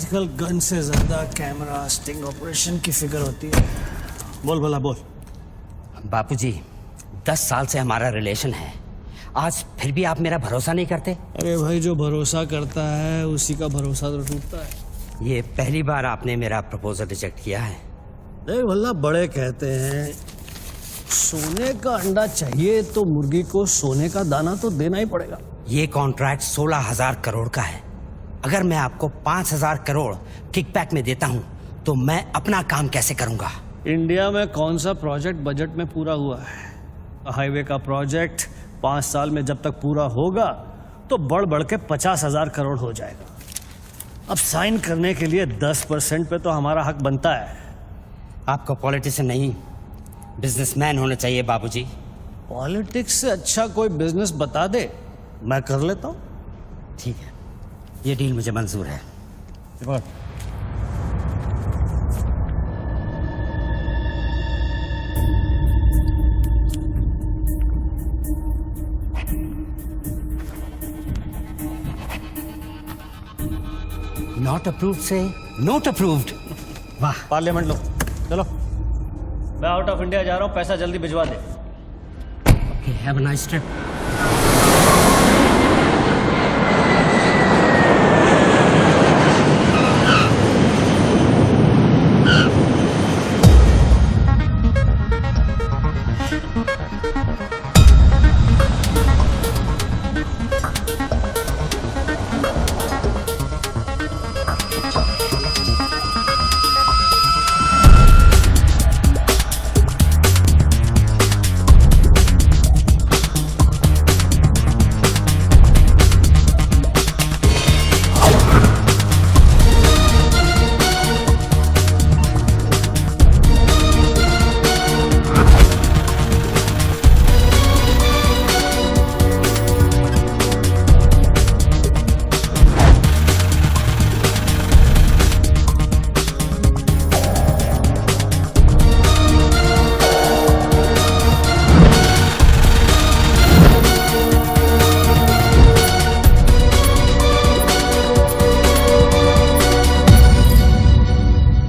आजकल गन से ज्यादा कैमरा स्टिंग ऑपरेशन की फिक्र होती है। बोल भला बोल। बापूजी, 10 साल से हमारा रिलेशन है, आज फिर भी आप मेरा भरोसा नहीं करते? अरे भाई, जो भरोसा करता है उसी का भरोसा तो टूटता है। ये पहली बार आपने मेरा प्रपोजल रिजेक्ट किया है। देख भल्ला, बड़े कहते हैं सोने का अंडा चाहिए तो मुर्गी को सोने का दाना तो देना ही पड़ेगा। ये कॉन्ट्रैक्ट 16,000 करोड़ का है। अगर मैं आपको 5,000 करोड़ किकबैक में देता हूं तो मैं अपना काम कैसे करूंगा? इंडिया में कौन सा प्रोजेक्ट बजट में पूरा हुआ है? हाईवे का प्रोजेक्ट 5 साल में जब तक पूरा होगा तो बढ़ बढ़ के 50,000 करोड़ हो जाएगा। अब साइन करने के लिए 10% पे तो हमारा हक बनता है। आपको पॉलिटिशियन नहीं, बिजनेसमैन होना चाहिए बाबूजी। पॉलिटिक्स से अच्छा कोई बिजनेस बता दे, मैं कर लेता हूँ। ठीक है, ये डील मुझे मंजूर है। नॉट अप्रूव्ड से नोट अप्रूव्ड। वाह। पार्लियामेंट लो, चलो। मैं आउट ऑफ इंडिया जा रहा हूँ, पैसा जल्दी भिजवा दे। Have a nice trip.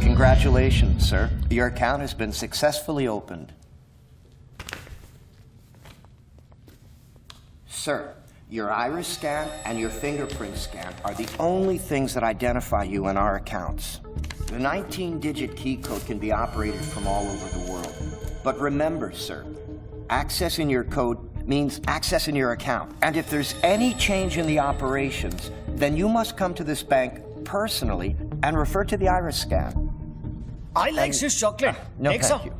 Congratulations, sir. Your account has been successfully opened. Sir, your iris scan and your fingerprint scan are the only things that identify you in our accounts. The 19-digit key code can be operated from all over the world. But remember, sir, accessing your code means accessing your account. And if there's any change in the operations, then you must come to this bank personally and refer to the iris scan. I like Swiss chocolate. No, Take thank some. you.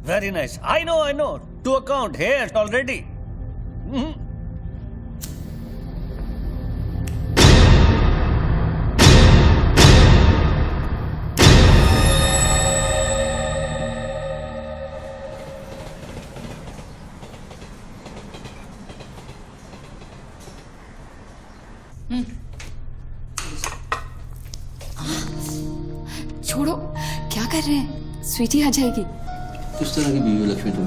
Very nice. I know. To account here already. छोड़ो, क्या कर रहे हैं? स्वीटी आ जाएगी। किस तरह की बीवी हो लक्ष्मी तुम?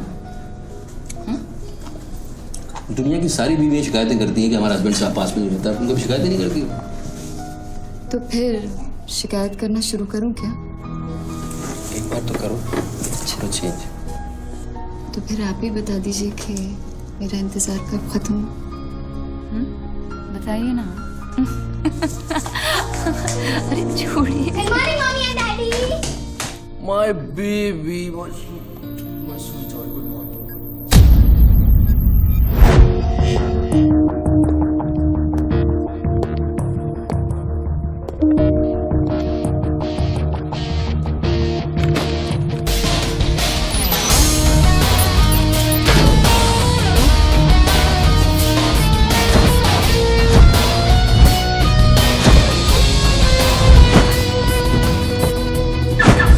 दुनिया की सारी बीवियां शिकायतें करती हैं कि हमारा हस्बैंड साहब पास में नहीं रहता, तुम कभी शिकायतें नहीं करती हो? तो फिर शिकायत करना शुरू करूं क्या? एक बार तो करो, चलो चेंज। तो फिर आप ही बता दीजिए कि मेरा इंतजार कब खत्म हो? बताइए ना। अरे छोड़िए। Morning, mommy and daddy. My baby, my sweet joy, good morning.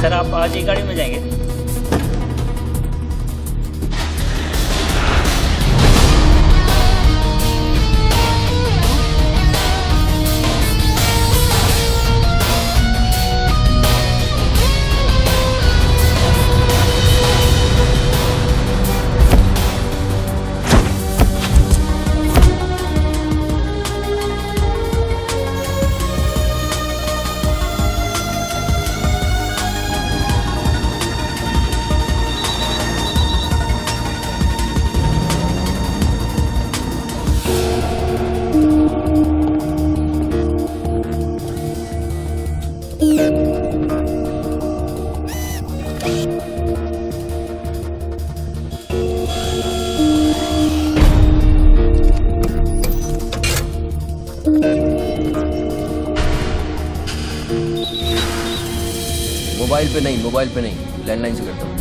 Sir, आप आज ही गाड़ी में जाएंगे? मोबाइल पे नहीं, लैंडलाइन से करता हूँ।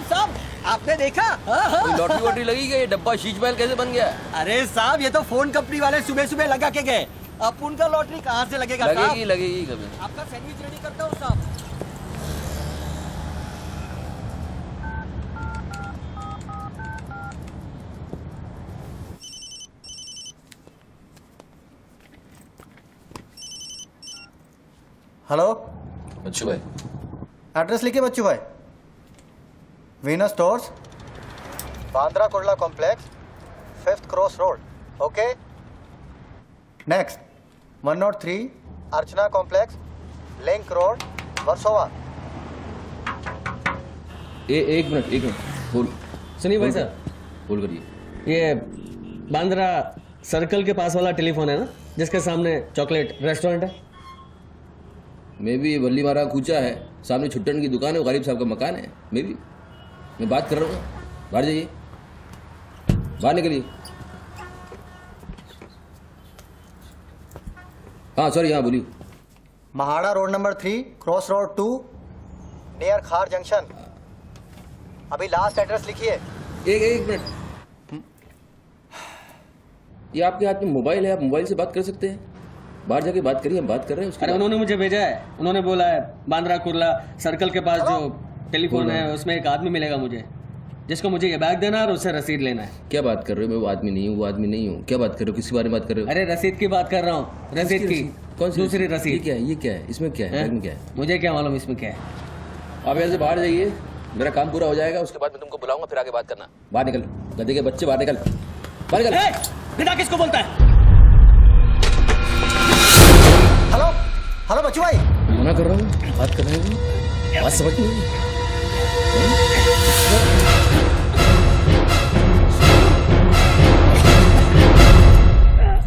साहब आपने देखा? कोई लॉटरी वॉटरी लगी क्या? ये डब्बा शीश महल कैसे बन गया? अरे साहब ये तो फोन कंपनी वाले सुबह सुबह लगा के गए। अब उनका लॉटरी कहाँ से लगेगा? लगेगी कभी। आपका सैंडविच रेडी करता हूँ साहब। हेलो, बच्चू भाई, एड्रेस लिखिए बच्चू भाई। Venus stores, Bandra Kurla complex, 5th cross road. Okay. Next 103 अर्चना कॉम्प्लेक्स, लिंक रोड, वर्सोवा। एक मिनट बोल। सुनिए भाई साहब, बोल करिए। ये बांद्रा सर्कल के पास वाला टेलीफोन है ना, जिसके सामने चॉकलेट रेस्टोरेंट है? मे भी वल्ली मारा कूचा है, सामने छुट्टन की दुकान है, वो गरीब साहब का मकान है। मे भी मैं बात कर रहा हूँ, बाहर जाइए, बाहर निकलिए। हाँ सॉरी, हाँ बोलिए। MHADA road number 3 cross road 2 near खार जंक्शन। अभी लास्ट एड्रेस लिखिए। एक मिनट, ये आपके हाथ में मोबाइल है, आप मोबाइल से बात कर सकते हैं। बाहर जाके बात करिए, हम बात कर रहे हैं उसके अरे बाद। उन्होंने मुझे भेजा है, उन्होंने बोला है बांद्रा कुर्ला सर्कल के पास जो टेलीफोन है उसमें एक आदमी मिलेगा मुझे, जिसको मुझे ये बैग देना है और उससे रसीद लेना है। क्या बात कर रहे हो? मैं वो आदमी नहीं हूँ। क्या बात कर रहे हो? किसके बारे में बात कर रहे हो? अरे रसीद की बात कर रहा हूँ, रसीद की। कौन सी दूसरी ये रसीद। क्या है? इसमें क्या है? बैग में क्या है? मुझे क्या मालूम इसमें क्या है। आप यहाँ से बाहर जाइए, मेरा काम पूरा हो जाएगा, उसके बाद मैं तुमको बुलाऊंगा, फिर आगे बात करना। बाहर निकल, गधे के बच्चे, बाहर निकल, बाहर निकल। बिना किसको बोलता है? हेलो हेलो बच्चू भाई। मना कर रहा हूँ, बात कर रहे हैं, बात समझ नहीं।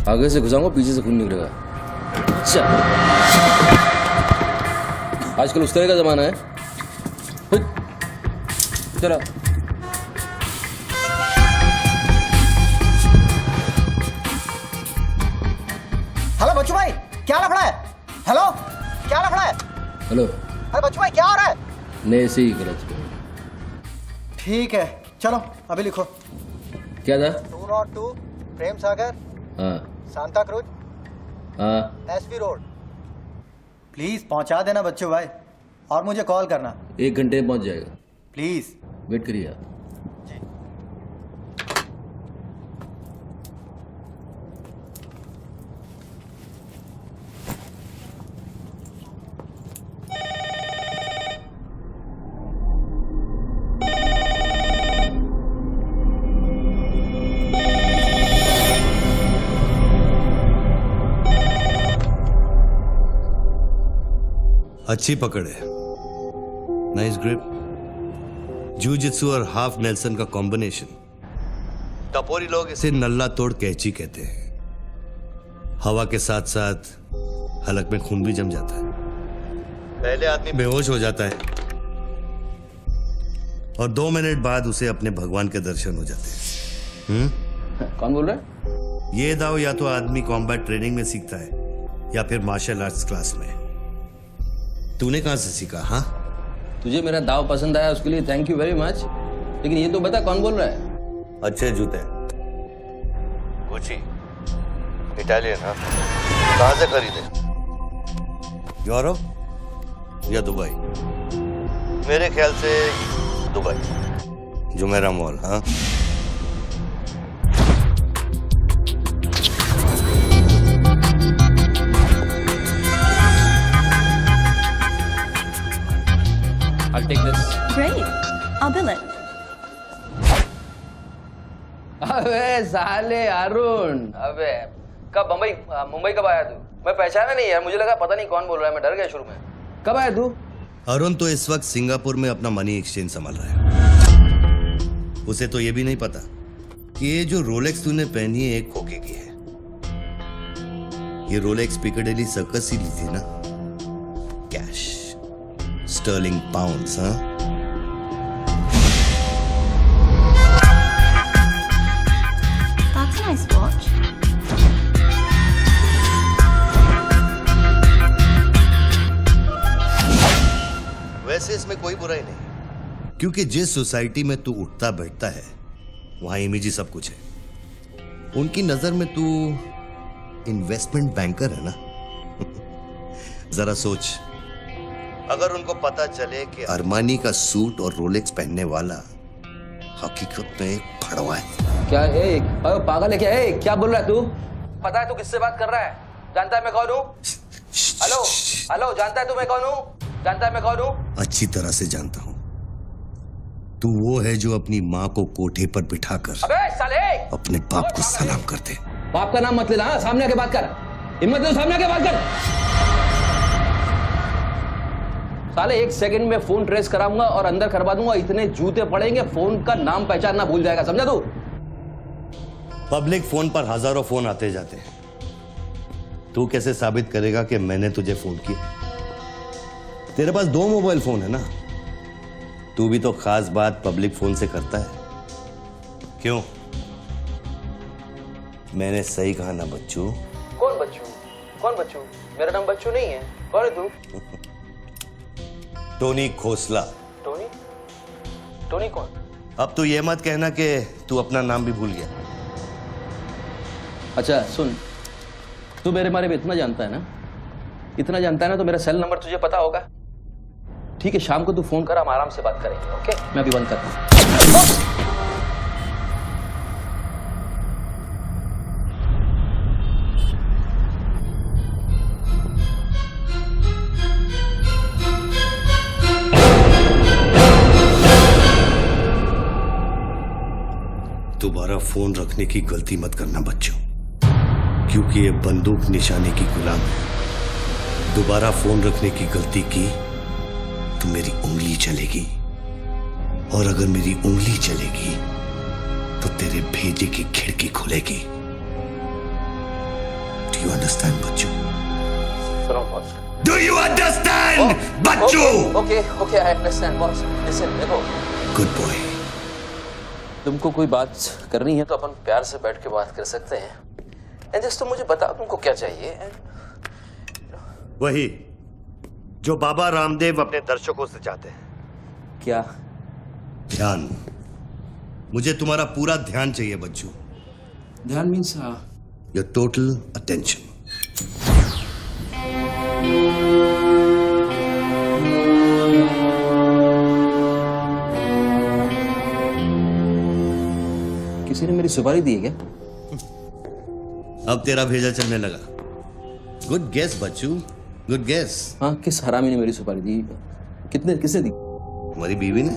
आगे से घुसाऊंगा, पीछे से खून निकलेगा। अच्छा, आजकल उस तरह का जमाना है। चलो हेलो बच्चू भाई, क्या लफड़ा है? हेलो, क्या लफड़ा है? हेलो, अरे बच्चू भाई क्या हो रहा है? नहीं ऐसे ही गलत। ठीक है चलो अभी लिखो। क्या था? 202 प्रेम सागर, हाँ सांता क्रूज, हाँ, एसवी रोड। प्लीज पहुंचा देना बच्चू भाई, और मुझे कॉल करना 1 घंटे में पहुंच जाएगा। प्लीज। वेट करिए आप। अच्छी पकड़ है, नाइस ग्रिप। जूजित्सु और हाफ नेल्सन का कॉम्बिनेशन। टपोरी लोग इसे नल्ला तोड़ कैची कहते हैं। हवा के साथ साथ हलक में खून भी जम जाता है। पहले आदमी बेहोश हो जाता है और 2 मिनट बाद उसे अपने भगवान के दर्शन हो जाते हैं। कौन बोल रहा है? ये दाव या तो आदमी कॉम्बैट ट्रेनिंग में सीखता है या फिर मार्शल आर्ट्स क्लास में। तूने कहाँ से सीखा? हाँ, तुझे मेरा दाव पसंद आया उसके लिए थैंक यू वेरी मच, लेकिन ये तो बता कौन बोल रहा है? अच्छे जूते, गुची, इटालियन। हाँ, कहाँ से खरीदे? यूरोप या दुबई? मेरे ख्याल से दुबई, जुमेरा मॉल। हाँ, I'll take this. Great. I'll bill it. अबे साले अरुण, अबे कब मुंबई कब आया तू? मैं पहचाना नहीं यार, मुझे लगा पता नहीं कौन बोल रहा है, मैं डर गया शुरू में। कब आया तू? अरुण तो इस वक्त सिंगापुर में अपना मनी एक्सचेंज संभाल रहा है। उसे तो ये भी नहीं पता कि ये जो रोलेक्स तूने पहनी है एक खोखे की है। ये रोलेक्स पिकाडेली सर्कस ही ली थी ना, कैश, स्टर्लिंग पाउंड्स। हाँ, That's a nice watch. वैसे इसमें कोई बुराई नहीं, क्योंकि जिस सोसाइटी में तू उठता बैठता है वहां इमेज ही सब कुछ है। उनकी नजर में तू इन्वेस्टमेंट बैंकर है ना। जरा सोच, अगर उनको पता चले कि अरमानी का सूट और रोलेक्स पहनने वाला हकीकत में एक फड़वा है। क्या है? पागल है क्या? है क्या बोल रहा है तू? पता है तू किससे बात कर रहा है? जानता है मैं कौन हूँ? हेलो हेलो, जानता है तू मैं कौन हूँ? जानता है मैं कौन हूँ? अच्छी तरह से जानता हूं। तू वो है जो अपनी माँ को कोठे पर बिठाकर अबे साले, अपने बाप को सलाम करते। बाप का नाम मत लेना, सामने आके बात कर। हिम्मत दे सामने आके बात कर। साले 1 सेकंड में फोन ट्रेस कराऊंगा और अंदर करवा दूंगा, इतने जूते पड़ेंगे फोन का नाम पहचानना भूल जाएगा, समझा तू? पब्लिक फोन पर हजारों फोन आते जाते हैं। तू कैसे साबित करेगा कि मैंने तुझे फोन किया? तेरे पास 2 मोबाइल फोन है ना। तू भी तो खास बात पब्लिक फोन से करता है, क्यों? मैंने सही कहा ना बच्चू? कौन बच्चू? कौन बच्चू? मेरा नाम बच्चू नहीं है। कौन है तू? टोनी खोसला। टोनी? टोनी कौन? अब तो ये मत कहना कि तू अपना नाम भी भूल गया। अच्छा सुन, तू मेरे बारे में इतना जानता है ना, इतना जानता है ना, तो मेरा सेल नंबर तुझे पता होगा। ठीक है, शाम को तू फोन कर, हम आराम से बात करेंगे। ओके, मैं अभी बंद करता हूं। दोबारा फोन रखने की गलती मत करना बच्चों, क्योंकि ये बंदूक निशाने की गुलाम है। दोबारा फोन रखने की गलती की तो मेरी उंगली चलेगी, और अगर मेरी उंगली चलेगी तो तेरे भेजे की खिड़की खुलेगी। डू यू अंडरस्टैंड बच्चों? डू यू अंडरस्टैंड बच्चों? Okay okay, I understand boss. Listen, देखो, गुड बॉय। तुमको कोई बात करनी है तो अपन प्यार से बैठ के बात कर सकते हैं। एंड जस्ट तुम मुझे बताओ तुमको क्या चाहिए। वही जो बाबा रामदेव अपने दर्शकों से चाहते हैं। क्या? ध्यान। मुझे तुम्हारा पूरा ध्यान चाहिए बच्चू। ध्यान मीन्स योर टोटल अटेंशन। किसी ने मेरी सुपारी दी है क्या? अब तेरा भेजा चलने लगा। गुड गेस बच्चू, गुड गेस। हाँ, किस हरामी ने मेरी सुपारी दी? किसने दी? तुम्हारी बीवी ने।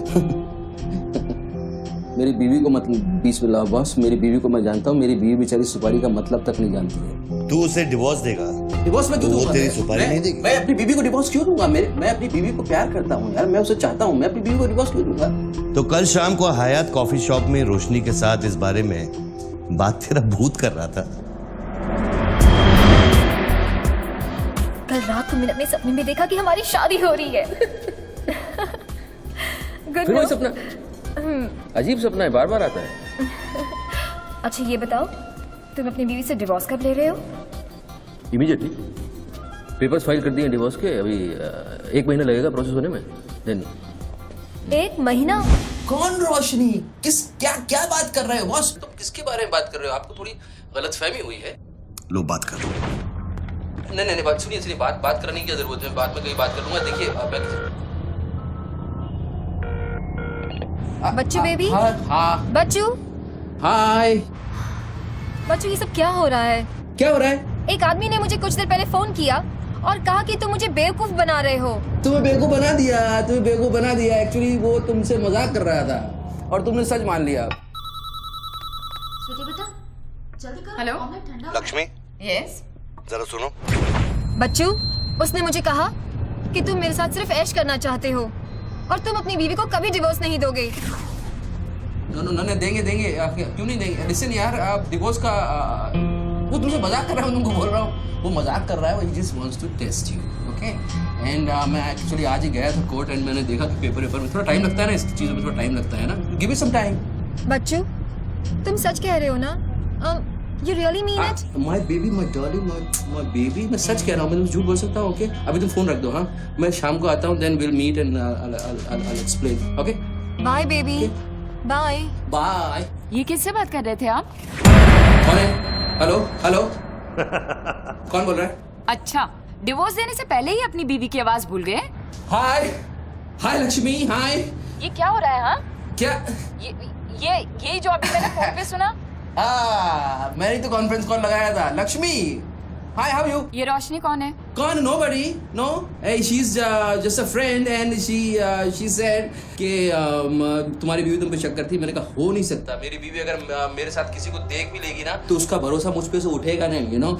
मेरी बीवी को मतलब 20 मिला बॉस, मेरी बीवी को मैं जानता हूँ। मेरी बीवी बेचारी सुपारी का मतलब तक नहीं जानती है। तू उसे डिवोर्स देगा? डिवोर्स में क्यों वो दूंगा? तेरी सुपारी नहीं देगी? मैं अपनी बीवी को डिवोर्स क्यों दूंगा? मैं अपनी बीवी को प्यार करता हूँ यार, मैं उसे चाहता हूँ। मैं अपनी बीवी को डिवोर्स क्यों दूंगा? तो कल शाम को हयात कॉफी शॉप में रोशनी के साथ इस बारे में बात तेरा भूत कर रहा था। कल रात को मैंने अपने सपने में देखा कि हमारी शादी हो रही है। Good फिर वही no? सपना? अजीब सपना है, बार बार आता है। अच्छा ये बताओ, तुम अपनी बीवी से डिवोर्स कब ले रहे हो? इमीडिएटली। पेपर्स फाइल कर दिए डिवोर्स के, अभी 1 महीना लगेगा प्रोसेस होने में। देन 1 महीना? कौन रोशनी? क्या क्या बात कर रहे हो बॉस? तुम किसके बारे में बात कर रहे हो? आपको थोड़ी गलतफहमी हुई है। लो बात कर। नहीं बात सुनिए, बात करने की क्या जरूरत है? बाद में कहीं बात कर लूंगा। देखिए बच्चू बेबी। हाँ बच्चू। हाय। बच्चू ये सब क्या हो रहा है? क्या हो रहा है? एक आदमी ने मुझे कुछ देर पहले फोन किया और कहा कि तुम मुझे बेवकूफ बना रहे हो। तुम्हें बेवकूफ बना दिया। एक्चुअली वो तुमसे मजाक कर रहा था और तुमने सच मान लिया। Hello Lakshmi, yes. जरा सुनो। बच्चू, उसने मुझे कहा कि तुम मेरे साथ सिर्फ ऐश करना चाहते हो और तुम अपनी बीवी को कभी डिवोर्स नहीं दोगे। नहीं देंगे। क्यों नहीं देंगे? लिसन यार, आप डिवोर्स का वो तुमसे मजाक कर रहा है, मैं तुमको बोल रहा हूँ वो मजाक कर रहा है। वो just wants to test you, okay? And मैं एक्चुअली आज ही गया था कोर्ट एंड मैंने देखा कि पेपर में थोड़ा टाइम लगता है ना, इस चीज़ों में थोड़ा टाइम लगता है ना। Give me some time. बच्चू, तुम सच कह रहे हो ना? You really mean it? My baby, my darling, my baby, मैं सच कह रहा हूँ। मैं झूठ बोल सकता हूँ? ओके, अभी तुम फोन रख दो। हाँ, मैं शाम को आता हूँ, then we'll meet and I'll explain. Okay? Bye baby. Bye. Bye. ये किससे बात कर रहे थे आप? कौन है? हेलो कौन बोल रहा है? अच्छा, डिवोर्स देने से पहले ही अपनी बीवी की आवाज भूल गए? हाय लक्ष्मी, हाय। ये क्या हो रहा है? हाँ, क्या? ये जो अभी मैंने फोन पे सुना। मैंने तो कॉन्फ्रेंस कॉल लगाया था। लक्ष्मी, हाय, हाउ यू? ये रोशनी कौन है? कौन? Nobody, no. Hey, she's just a friend and she said कि तुम्हारी बीवी तुम पे शक करती। मैंने कहा हो नहीं सकता, मेरी बीवी अगर मेरे साथ किसी को देख भी लेगी ना तो उसका भरोसा मुझ पे से उठेगा नहीं, यू नो।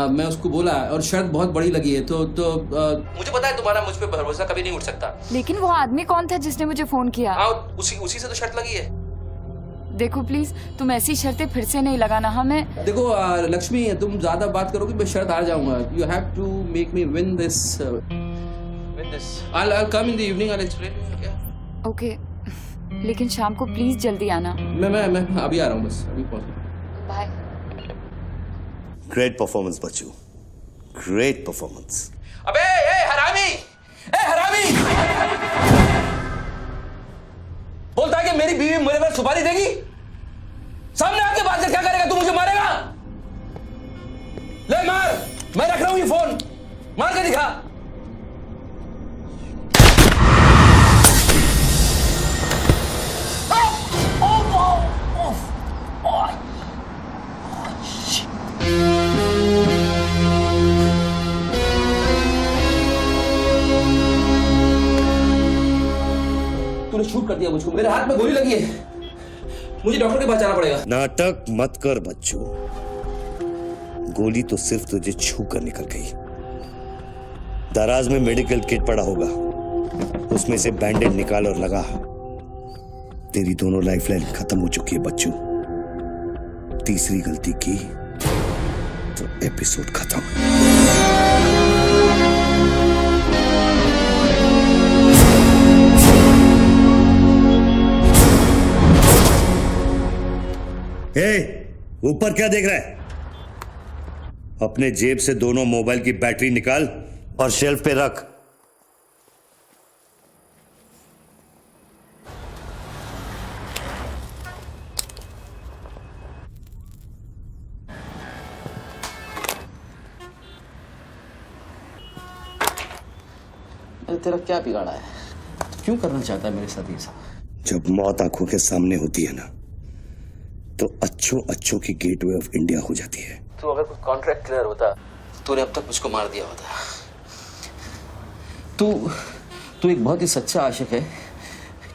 मैं उसको बोला और शर्त बहुत बड़ी लगी है, तो मुझे पता है तुम्हारा मुझ पे भरोसा कभी नहीं उठ सकता। लेकिन वो आदमी कौन था जिसने मुझे फोन किया? हाँ, उसी से तो शर्त लगी है। देखो प्लीज, तुम ऐसी शर्तें फिर से नहीं लगाना। हमें देखो लक्ष्मी, तुम ज्यादा बात करोगे मैं शर्त हार जाऊंगा। You have to make me win this. I'll come in the evening, I'll explain. Okay, लेकिन शाम को प्लीज जल्दी आना। मैं अभी आ रहा हूँ, बस अभी पहुंच। बाय। ग्रेट परफॉर्मेंस बच्चू, ग्रेट परफॉर्मेंस। अबे हरामी, बोलता है कि मेरी बीवी मेरे पर सुपारी देगी। सामने आके बात कर, क्या करेगा? तू मुझे मारेगा? ले मार, मैं रख रहा हूं ये फोन, मार के दिखा। तूने शूट कर दिया मुझको, मेरे हाथ में गोली लगी है, मुझे डॉक्टर के पास जाना पड़ेगा। नाटक मत कर बच्चू, गोली तो सिर्फ तुझे छू कर निकल गई। दराज में मेडिकल किट पड़ा होगा, उसमें से बैंडेड निकाल और लगा। तेरी दोनों लाइफलाइन खत्म हो चुकी है बच्चू। तीसरी गलती की तो एपिसोड खत्म। ऊपर क्या देख रहा है? अपने जेब से दोनों मोबाइल की बैटरी निकाल और शेल्फ पे रख। तेरा क्या बिगाड़ा है? क्यों करना चाहता है मेरे साथ ये सब? जब मौत आंखों के सामने होती है ना, तो अच्छों की गेटवे ऑफ इंडिया हो जाती है। तो अगर कुछ कॉन्ट्रैक्ट क्लियर होता, तूने अब तक मुझको मार दिया होता। तू एक बहुत ही सच्चा आशिक है,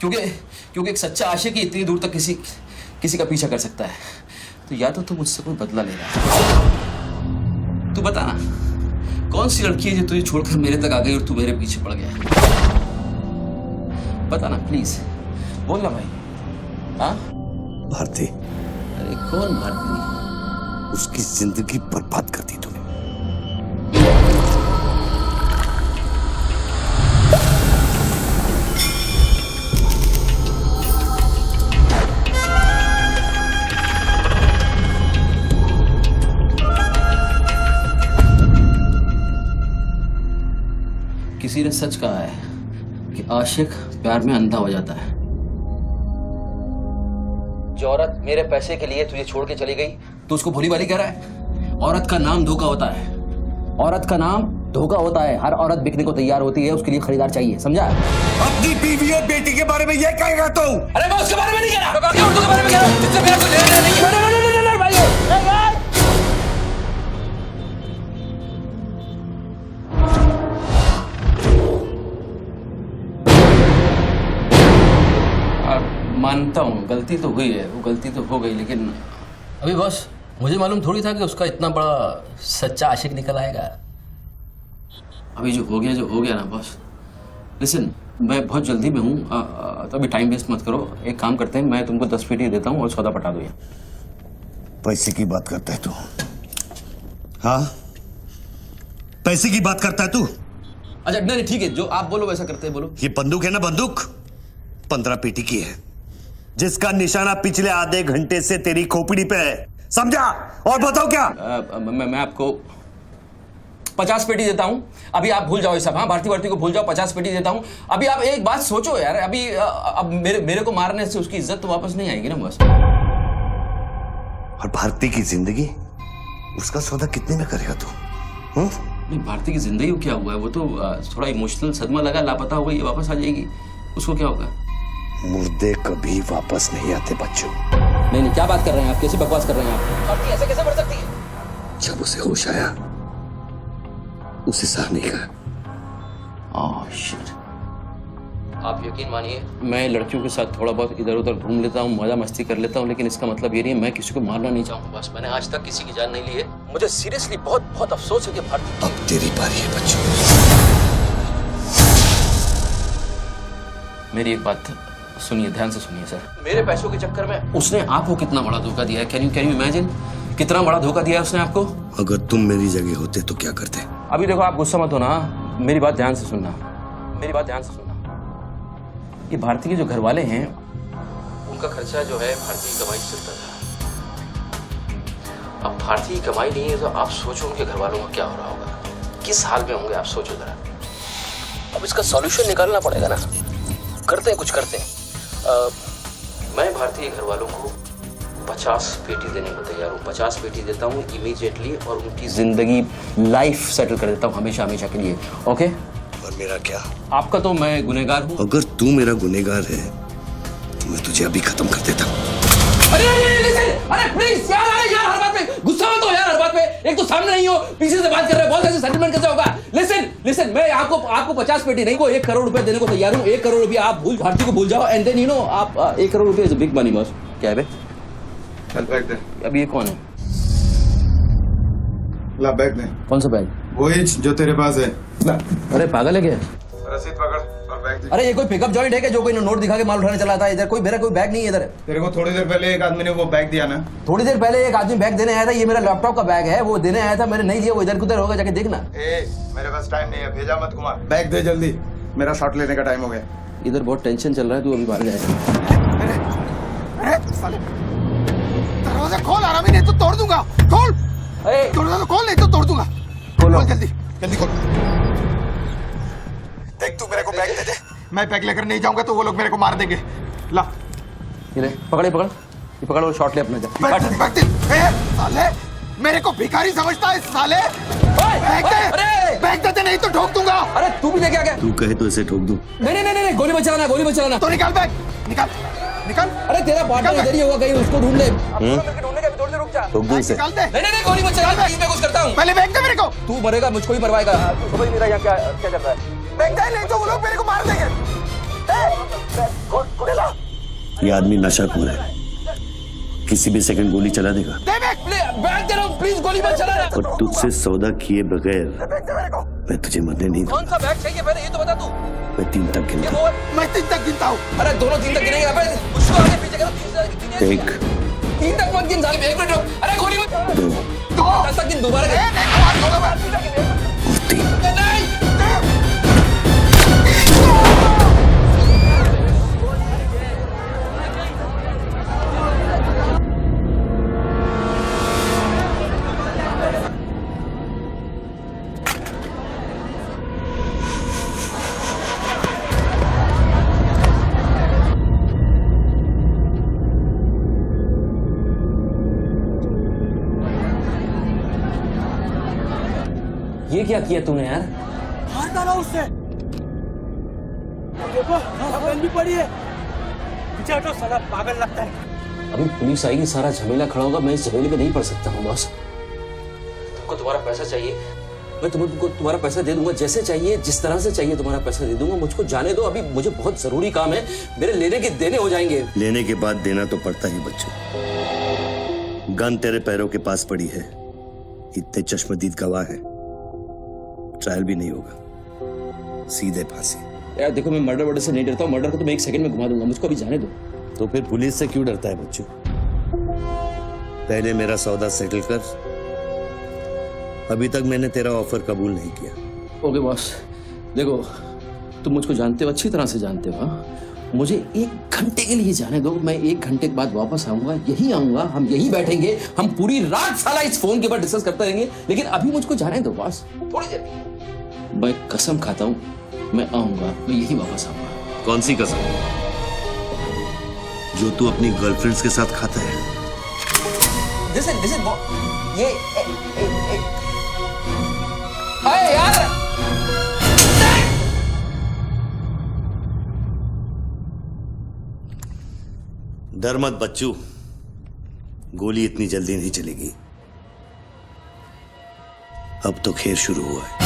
क्योंकि एक सच्चा आशिक ही इतनी दूर तक किसी का पीछा कर सकता है। तो या तो तू मुझसे कोई बदला ले रहा है। तू बता ना, कौन सी लड़की है जो तुझे छोड़कर मेरे तक आ गई और तू मेरे पीछे पड़ गया? बता ना प्लीज, बोल ना भाई। हाँ, भारती। अरे कौन भारती? उसकी जिंदगी बर्बाद कर दी तूने। किसी ने सच कहा है कि आशिक प्यार में अंधा हो जाता है। जो औरत मेरे पैसे के लिए तुझे छोड़ के चली गई तो उसको भोली भाली कह रहा है। औरत का नाम धोखा होता है। औरत का नाम धोखा होता है। हर औरत बिकने को तैयार होती है, उसके लिए खरीदार चाहिए, समझा? अपनी बीवी और बेटी के बारे में ये कहेगा तू? अरे मैं उसके बारे में नहीं कह रहा, मैं उर्दू के बारे में कह रहा हूं, जिससे मेरा कोई लेना देना नहीं है। भाई मानता हूँ गलती तो हुई है, वो गलती तो हो गई, लेकिन अभी बस मुझे मालूम थोड़ी था कि उसका इतना बड़ा सच्चा आशिक निकल आएगा। अभी जो हो गया ना बॉस। लिसन, मैं बहुत जल्दी में हूँ, तो अभी टाइम वेस्ट मत करो। एक काम करते हैं, मैं तुमको 10 पेटी देता हूँ और सौदा पटा दो। पैसे की बात करता है तू? हाँ, पैसे की बात करता है तू? अच्छा नहीं ठीक है, जो आप बोलो वैसा करते हैं, बोलो। ये बंदूक है ना, बंदूक 15 पेटी की है, जिसका निशाना पिछले आधे घंटे से तेरी खोपड़ी पे है, समझा? और बताओ क्या? मैं आपको 50 पेटी देता हूं। अभी आप भूल जाओ ये सब। हाँ, भारती को भूल जाओ, 50 पेटी देता हूं। अभी आप एक बात सोचो यार, अभी अब मेरे को मारने से उसकी इज्जत तो वापस नहीं आएगी ना बस। और भारती की जिंदगी, उसका सौदा कितने में करेगा तू? नहीं, भारती की जिंदगी को क्या हुआ है? वो तो थोड़ा इमोशनल सदमा लगा, लापता हो गई, वापस आ जाएगी। उसको क्या होगा? मुर्दे कभी वापस नहीं आते बच्चों। नहीं, क्या बात कर रहे हैं आप? कैसी बकवास कर रहे हैं आप? भारती ऐसे कैसे बढ़ सकती है? जब उसे होश आया, उसे सहा नहीं कहा। शिट। आप यकीन मानिए, मैं लड़कियों के साथ थोड़ा बहुत इधर उधर घूम लेता हूँ, मजा मस्ती कर लेता हूँ, लेकिन इसका मतलब ये नहीं है मैं किसी को मारना नहीं चाहूँगा। बस मैंने आज तक किसी की जान नहीं ली है। मुझे सीरियसली बहुत बहुत अफसोस है कि भारती। अब तेरी बारी है बच्चों। मेरी एक बात सुनिए, ध्यान से सुनिए सर। मेरे पैसों के चक्कर में उसने आपको कितना बड़ा धोखा दिया है? Can you imagine? कितना बड़ा धोखा दिया है उसने आपको? अगर तुम मेरी जगह होते तो क्या करते? अभी देखो, आप गुस्सा मत होना, मेरी बात ध्यान से सुनना, मेरी बात ध्यान से सुनना। ये भारती के जो घर वाले हैं, उनका खर्चा जो है भारती की कमाई से चलता था। अब भारती की कमाई नहीं है तो आप सोचो उनके घर वालों का क्या हो रहा होगा, किस हाल में होंगे, आप सोचो जरा। अब इसका सॉल्यूशन निकालना पड़ेगा ना। करते हैं, कुछ करते हैं। मैं भारतीय घर वालों को 50 पेटी देने को तैयार हूँ। 50 पेटी देता हूँ इमीडिएटली, और उनकी जिंदगी लाइफ सेटल कर देता हूँ हमेशा हमेशा के लिए। ओके? और मेरा क्या? आपका तो मैं गुनहगार हूँ। अगर तू मेरा गुनहगार है तो मैं तुझे अभी खत्म कर देता हूँ। अरे प्लीज यार, हर बात में गुस्सा मत हो यार, हर बात में। एक तो सामने नहीं हो, पीछे से बात कर रहे हो, बहुत ऐसे सेटलमेंट कैसे होगा? लिसन, मैं आपको 50 पेटी नहीं, वो 1 करोड़ रुपए देने को तैयार हूँ। 1 करोड़ रुपया आप भारती को भूल जाओ, एंड देन यू नो आप 1 करोड़ रुपया is a big money boss. क्या है बे? चल बैग दे। अब ये कौन है? ला बैग दे। कौन सा बैग? वही जो तेरे पास है। ला। अरे पागल है क्या? रसीद पकड़ और बैग दे। अरे ये कोई पिकअप जॉइंट है क्या जो कोई नोट दिखा के माल उठाने चला था? इधर मेरा कोई बैग नहीं है इधर। तेरे को थोड़ी देर पहले एक आदमी ने वो बैग दिया ना? थोड़ी देर पहले एक आदमी बैग देने आया था। ये मेरा लैपटॉप का बैग है, वो देने आया था, मैंने नहीं लिया। वो इधर उधर होगा, जाके देखना। मेरे पास टाइम नहीं है, भेजा मत घुमा। बैग दे जल्दी, मेरा शॉट लेने का टाइम हो गया। इधर बहुत टेंशन चल रहा है, तू अभी बाहर जाएगा। दरवाजा खोल, आराम नहीं तो तोड़ दूंगा। खोल दरवाजा, खोल नहीं तो तोड़ दूंगा। खोल जल्दी जल्दी खोल। देख तू मेरे को बैग दे दे, मैं बैग लेकर नहीं जाऊंगा तो वो लोग मेरे को मार देंगे। ला ये ले, पकड़ और शॉट ले अपना। बैग दे। साले मेरे को भिखारी समझता है साले। बैग दे नहीं तो ठोक दूंगा। अरे तू भी लेके आ गया? तू कहे तो इसे ठोक दूं? नहीं, गोली मत चलाना। तो निकाल बैग, निकाल। अरे तेरा पार्टनर इधर ही होगा कहीं, उसको ढूंढ ले। ढूंढने का थोड़ी देर रुक जा। ठोक दूं इसे? निकाल दे। नहीं, गोली मत चला, मैं कुछ करता हूँ। पहले बैग दे मेरे को। तू मरेगा, मुझको ही मरवाएगा। समझ मेरा यहाँ क्या चल रहा है? बैग दे नहीं तो वो लोग मेरे को मार देंगे। ये आदमी नशाखोर है, किसी भी सेकंड गोली चला देगा। बैग दे रहा हूँ, प्लीज गोली मत चलाना। और तुझसे सौदा किए बगैर मैं तुझे मरने नहीं दूंगा। कौन सा बैग चाहिए पहले ये तो बता तू। मैं 3 तक गिनता हूँ। मैं 3 तक गिनता हूँ। अरे दोनों 3 तक गिनेंगे। उसको आगे पीछे करो। 1 3 तक मत गिन साले, 1 मिनट रुक। अरे गोली मत। 2 10 तक गिन दोबारा। और 3। क्या किया तूने यार? मार डाला उससे। देखो गन भी पड़ी है। पीछे हटो साला पागल लगता है। अभी पुलिस आएगी, सारा झमेला खड़ा होगा, मैं इस झमेले में नहीं पड़ सकता हूँ बॉस। तुमको तुम्हारा पैसा चाहिए, मैं तुमको तुम्हारा पैसा दे दूंगा, जैसे चाहिए जिस तरह से चाहिए तुम्हारा पैसा दे दूंगा। मुझको जाने दो, अभी मुझे बहुत जरूरी काम है, मेरे लेने के देने हो जाएंगे। लेने के बाद देना तो पड़ता ही बच्चों। गन तेरे पैरों के पास पड़ी है, इतने चश्मदीद गवाह है, ट्रायल भी नहीं होगा, सीधे फांसी। यार देखो, मैं मर्डर से नहीं डरता हूँ, मर्डर को तो मैं 1 सेकंड में घुमा दूंगा, मुझको अभी जाने दो। तो फिर पुलिस से क्यों डरता है बच्चों? पहले मेरा सौदा सेटल कर। अभी तक मैंने तेरा ऑफर कबूल नहीं किया। ओके बॉस, देखो तुम मुझको जानते हो, अच्छी तरह से जानते हो। मुझे 1 घंटे के लिए जाने दो, मैं 1 घंटे के बाद वापस आऊंगा, यही आऊंगा, हम यही बैठेंगे, हम पूरी रात साला इस फोन के ऊपर डिस्कस करते रहेंगे, लेकिन अभी मुझको जाने दो बॉस, थोड़ी देर। मैं कसम खाता हूँ, मैं आऊंगा, मैं यही वापस आऊंगा। कौन सी कसम? जो तू अपनी गर्लफ्रेंड्स के साथ खाता है। Listen, ये अरे यार, डर मत बच्चू, गोली इतनी जल्दी नहीं चलेगी। अब तो खेल शुरू हुआ है।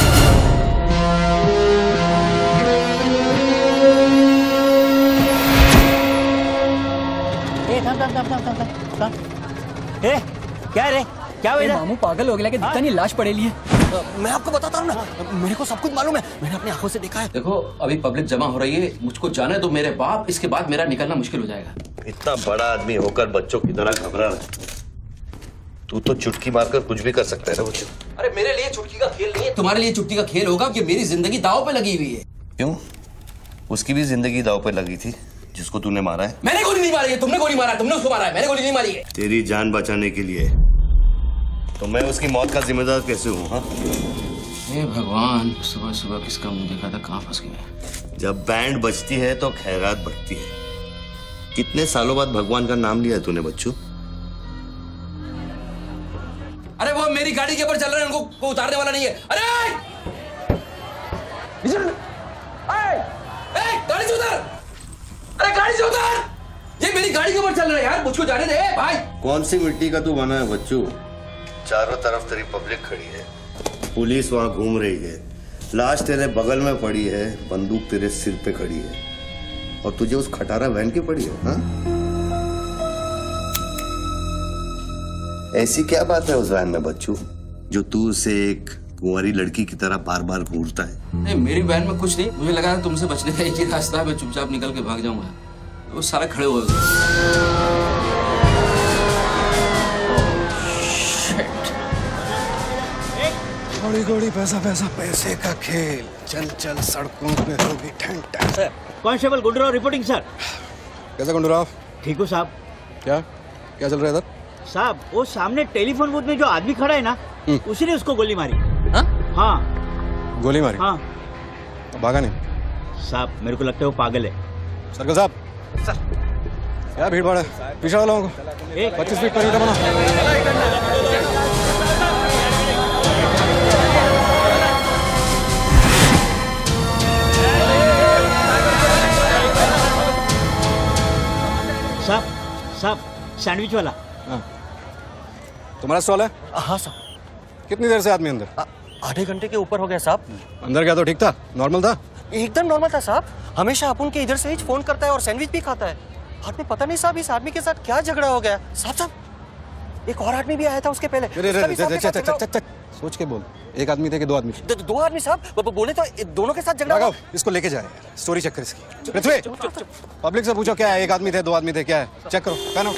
क्या रे, क्या हुआ? मामू पागल हो गया कि दिखता नहीं, लाश पड़ेली है। मैं आपको बताता हूँ ना, मेरे को सब कुछ मालूम है, मैंने अपनी आंखों से देखा है। देखो अभी पब्लिक जमा हो रही है, मुझको जाने दो मेरे बाप, इसके बाद मेरा निकलना मुश्किल हो जाएगा। इतना बड़ा आदमी होकर बच्चों की तरह घबरा रहा है। तू तो चुटकी मारकर कुछ भी कर सकता है ना बच्चों। अरे मेरे लिए चुटकी का खेल नहीं है, तुम्हारे लिए चुटकी का खेल होगा कि मेरी जिंदगी दांव पे लगी हुई है। क्यों? उसकी भी जिंदगी दांव पे लगी थी जिसको तूने मारा है। मैंने गोली नहीं मारी है, तुमने गोली मारा है, तुमने उसको मारा है, मैंने गोली नहीं मारी है। तेरी जान बचाने के लिए तो मैं उसकी मौत का जिम्मेदार कैसे हूँ? हाँ, हे भगवान, सुबह सुबह किसका मुंह देखा था, कहाँ फंस गए। जब बैंड बजती है तो खैरात बढ़ती है। कितने सालों बाद भगवान का नाम लिया है तूने बच्चू? अरे वो मेरी गाड़ी के ऊपर चल रहे हैं, उनको उतारने वाला नहीं है। अरे गाड़ी से उतर, अरे गाड़ी से उतर, ये मेरी गाड़ी के ऊपर चल रहा है यार, मुझको जाने दे भाई। कौन सी मिट्टी का तू बना है बच्चू? चारों तरफ तेरी पब्लिक खड़ी है, पुलिस वहां घूम रही है, लाश तेरे बगल में पड़ी है, बंदूक तेरे सिर पे खड़ी है, और तुझे उस खटारा वैन की पड़ी है। हाँ? ऐसी क्या बात है उस वैन में बच्चू जो तू उसे एक कुंवारी लड़की की तरह बार बार घूरता है? नहीं, मेरी वैन में कुछ नहीं, मुझे लगा तुमसे बचने का एक ही रास्ता है, मैं चुपचाप निकल के भाग जाऊंगा। वो सारे खड़े हुए थोड़ी थोड़ी पैसा पैसा, पैसे का खेल, चल चल सड़कों पे होगी ठंड। Constable Gundurao reporting sir. कैसा गुंडूराव? ठीक हो साहब? क्या क्या चल रहा है इधर? साहब वो सामने टेलीफोन बूथ में जो आदमी खड़ा है ना, उसी ने उसको गोली मारी। हाँ गोली मारी? हाँ। तो भागा नहीं? साहब मेरे को लगता है वो पागल है। सर्कल साहब, सर क्या भीड़ भाड़ है, पीछे वालों को 25 फीट पर बना। साहब साहब सैंडविच वाला। तुम्हारा स्टॉल है? हाँ साहब। कितनी देर से आदमी अंदर? आधे घंटे के ऊपर हो गया साहब। अंदर क्या तो ठीक था, नॉर्मल था? एकदम नॉर्मल था साहब। हमेशा अपन के इधर से ही फोन करता है और सैंडविच भी खाता है। बाद में पता नहीं साहब इस आदमी के साथ क्या झगड़ा हो गया। साहब साहब एक और आदमी भी आया था उसके पहले। सोच के बोल, एक आदमी थे कि 2 आदमी? 2 आदमी साहब, बोले तो दोनों के साथ झगड़ा हुआ। इसको लेके जाए, स्टोरी चेक कर इसकी। पृथ्वी, पब्लिक से पूछो क्या है, 1 आदमी थे 2 आदमी थे, क्या है, चेक करो। पहनो।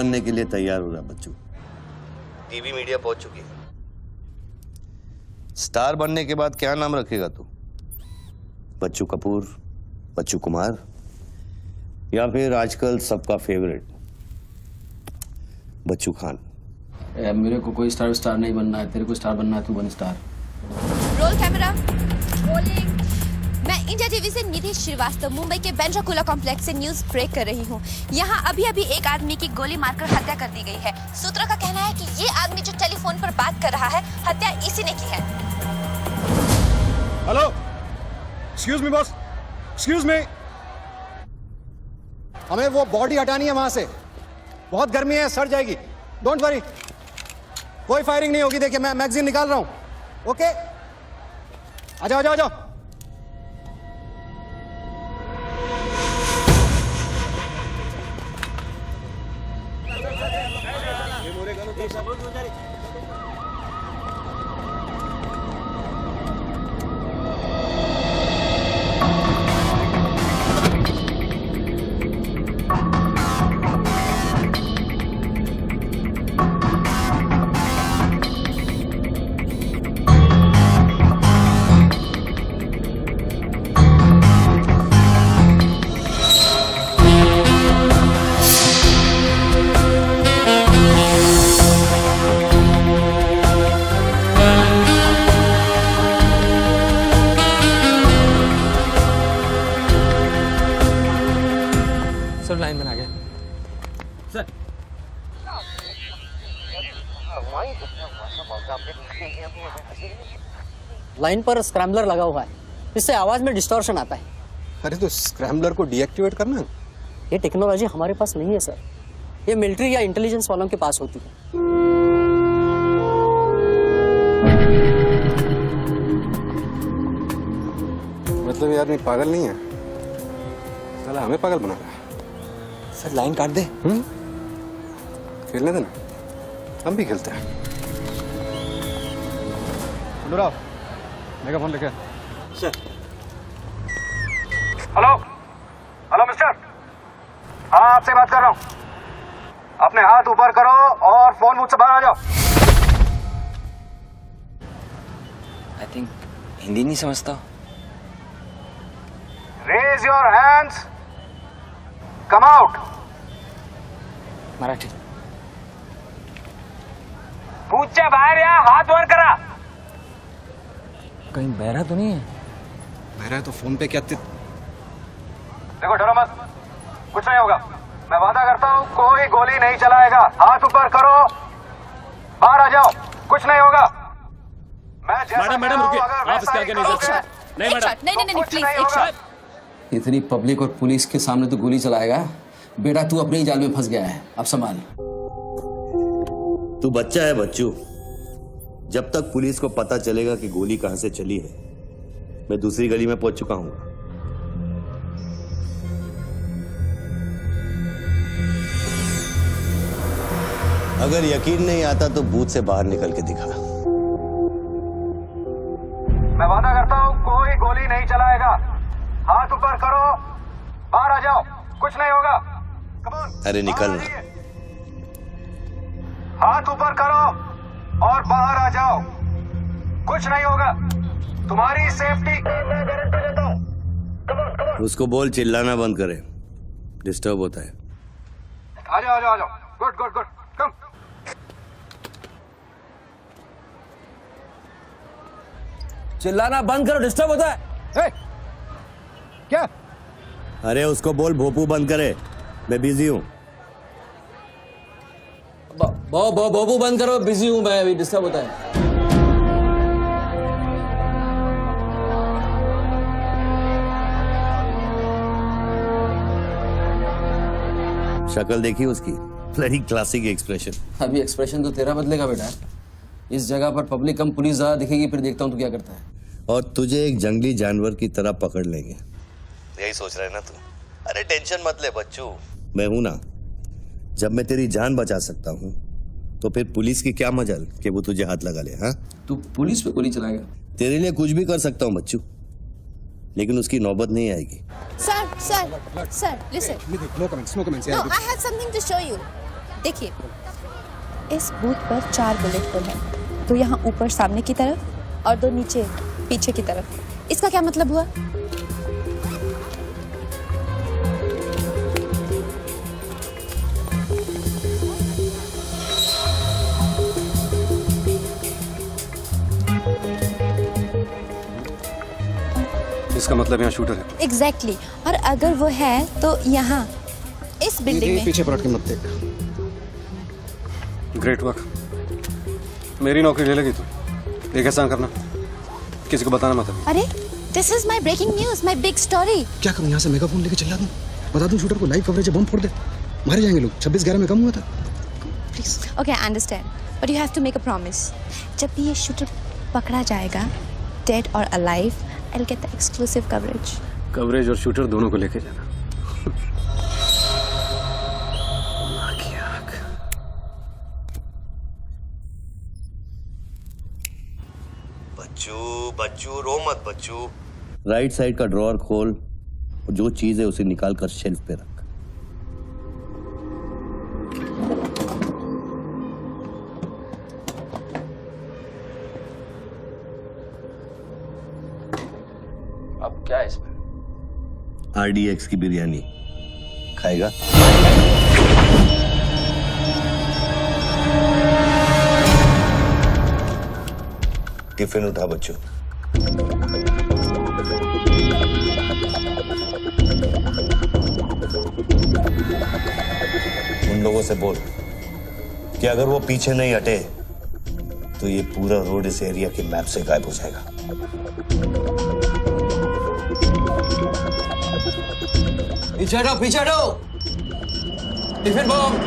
बनने के लिए तैयार हो रहा बच्चू। टीवी मीडिया पहुंच चुकी है। स्टार बनने के बाद क्या नाम रखेगा तू? बच्चू कपूर, बच्चू कुमार, या फिर आजकल सबका फेवरेट बच्चू खान? मेरे को कोई स्टार नहीं बनना है, तेरे को स्टार बनना है, तू बन स्टार। Roll camera, rolling. मैं इंडिया टीवी से निधि श्रीवास्तव मुंबई के बेंड्रा कॉम्प्लेक्स से न्यूज ब्रेक कर रही हूँ। यहाँ अभी अभी एक आदमी की गोली मारकर हत्या कर दी गई है। सूत्रों का कहना है कि ये आदमी जो टेलीफोन पर बात कर रहा है, हत्या इसी ने की है। Hello, excuse me boss, excuse me. हमें वो बॉडी हटानी है वहां से, बहुत गर्मी है, सड़ जाएगी। डोंट वरी, कोई फायरिंग नहीं होगी। देखिए मैं मैगजीन निकाल रहा हूं। ओके, आ जाओ, आ जाओ, आ जाओ। सब लाइन बना गए सर। लाइन पर स्क्रैम्बलर लगा हुआ है, इससे आवाज में डिस्टॉर्शन आता है। अरे तो स्क्रैम्बलर को डीएक्टिवेट करना। ये टेक्नोलॉजी हमारे पास नहीं है सर, ये मिलिट्री या इंटेलिजेंस वालों के पास होती है। मतलब ये आदमी पागल नहीं है, साला हमें पागल बना रहा है। सर लाइन काट दे। खेलने देना, हम भी खेलते हैं। राव, मेगा फोन लेके। सर। हेलो, हेलो मिस्टर, हाँ आपसे बात कर रहा हूँ। अपने हाथ ऊपर करो और फोन मुझसे बाहर आ जाओ। आई थिंक हिंदी नहीं समझता। Raise your hands, come out. Marathi. पूछे बाहर या हाथ वर करा। कहीं बहरा तो नहीं है? बहरा है तो फोन पे क्या देखो, डरो मत, कुछ नहीं होगा। मैं वादा करता हूँ कोई गोली नहीं चलाएगा। हाथ ऊपर करो, बाहर आ जाओ, कुछ नहीं होगा। मैं मैडम रुकिए, आप इसके आगे नहीं जा सकते। नहीं मैडम, नहीं प्लीज एक शॉट। इतनी पब्लिक और पुलिस के सामने तो गोली चलाएगा? बेटा तू अपने ही जाल में फंस गया है, अब संभाल। तू बच्चा है बच्चू। जब तक पुलिस को पता चलेगा कि गोली कहां से चली है, मैं दूसरी गली में पहुंच चुका हूं। अगर यकीन नहीं आता तो बूथ से बाहर निकल के दिखा। मैं वादा करता हूँ कोई गोली नहीं चलाएगा। हाथ ऊपर करो, बाहर आ जाओ, कुछ नहीं होगा। अरे निकल ना। हाथ ऊपर करो और बाहर आ जाओ, कुछ नहीं होगा। तुम्हारी सेफ्टी मैं गारंटी देता हूँ। उसको बोल चिल्लाना बंद करे, डिस्टर्ब होता है। आ जाओ, आ जाओ, आ जाओ। गुड गुड गुड, कम। चिल्लाना बंद करो, डिस्टर्ब होता है। ए, क्या? अरे उसको बोल भोपू बंद करे, मैं बिजी हूँ। बाबू बंद करो, बिजी हूँ मैं, अभी डिस्टर्ब होता है। शक्ल देखी उसकी, ब्लडी क्लासिक एक्सप्रेशन। अभी एक्सप्रेशन तो तेरा बदलेगा बेटा। इस जगह पर पब्लिक कम पुलिस ज्यादा दिखेगी, फिर देखता हूँ तू क्या करता है। और तुझे एक जंगली जानवर की तरह पकड़ लेंगे। यही सोच रहा है ना तू? अरे टेंशन मत ले बच्चू, मैं हूं ना। जब मैं तेरी जान बचा सकता हूं तो फिर पुलिस की क्या मजाल कि वो तुझे हाथ लगा ले। हाँ, तू पुलिस पे गोली चलाएगा? तेरे लिए कुछ भी कर सकता हूं बच्चू, लेकिन उसकी नौबत नहीं Sir, listen. No comments, no comments. No, I have something to show you. देखिए, इस बूथ पर 4 बुलेट होल है, 2 यहाँ ऊपर सामने की तरफ और 2 नीचे पीछे की तरफ। इसका क्या मतलब हुआ? इसका मतलब यहाँ शूटर है। एग्जैक्टली और अगर वो है तो यहाँ इस बिल्डिंग में। पीछे पलट के मत देख। Great work. मेरी नौकरी ले लेगी तू। एक एहसान करना, किसी को बताना मत। अरे this is my breaking news, my big story. क्या करूँ, यहाँ से मेगाफोन लेके चिल्ला दूँ, बता दूँ शूटर को लाइव कवरेज है, बम फोड़ दे, मारे जाएंगे लोग। 26/11 में कम हुआ था। Please okay I understand but you have to make a promise. जब भी ये शूटर पकड़ा जाएगा, डेड और alive, I will get the exclusive coverage. Coverage और शूटर दोनों को लेके जाना। बच्चू रो मत बच्चू। राइट साइड का ड्रॉअर खोल और जो चीज है उसे निकाल कर शेल्फ पे रख। अब क्या है इसमें? RDX की बिरयानी खाएगा? टिफिन उठा बच्चों। उन लोगों से बोल कि अगर वो पीछे नहीं हटे तो ये पूरा रोड इस एरिया के मैप से गायब हो जाएगा। पीछे हटो, पीछे हटो। Tiffin bomb.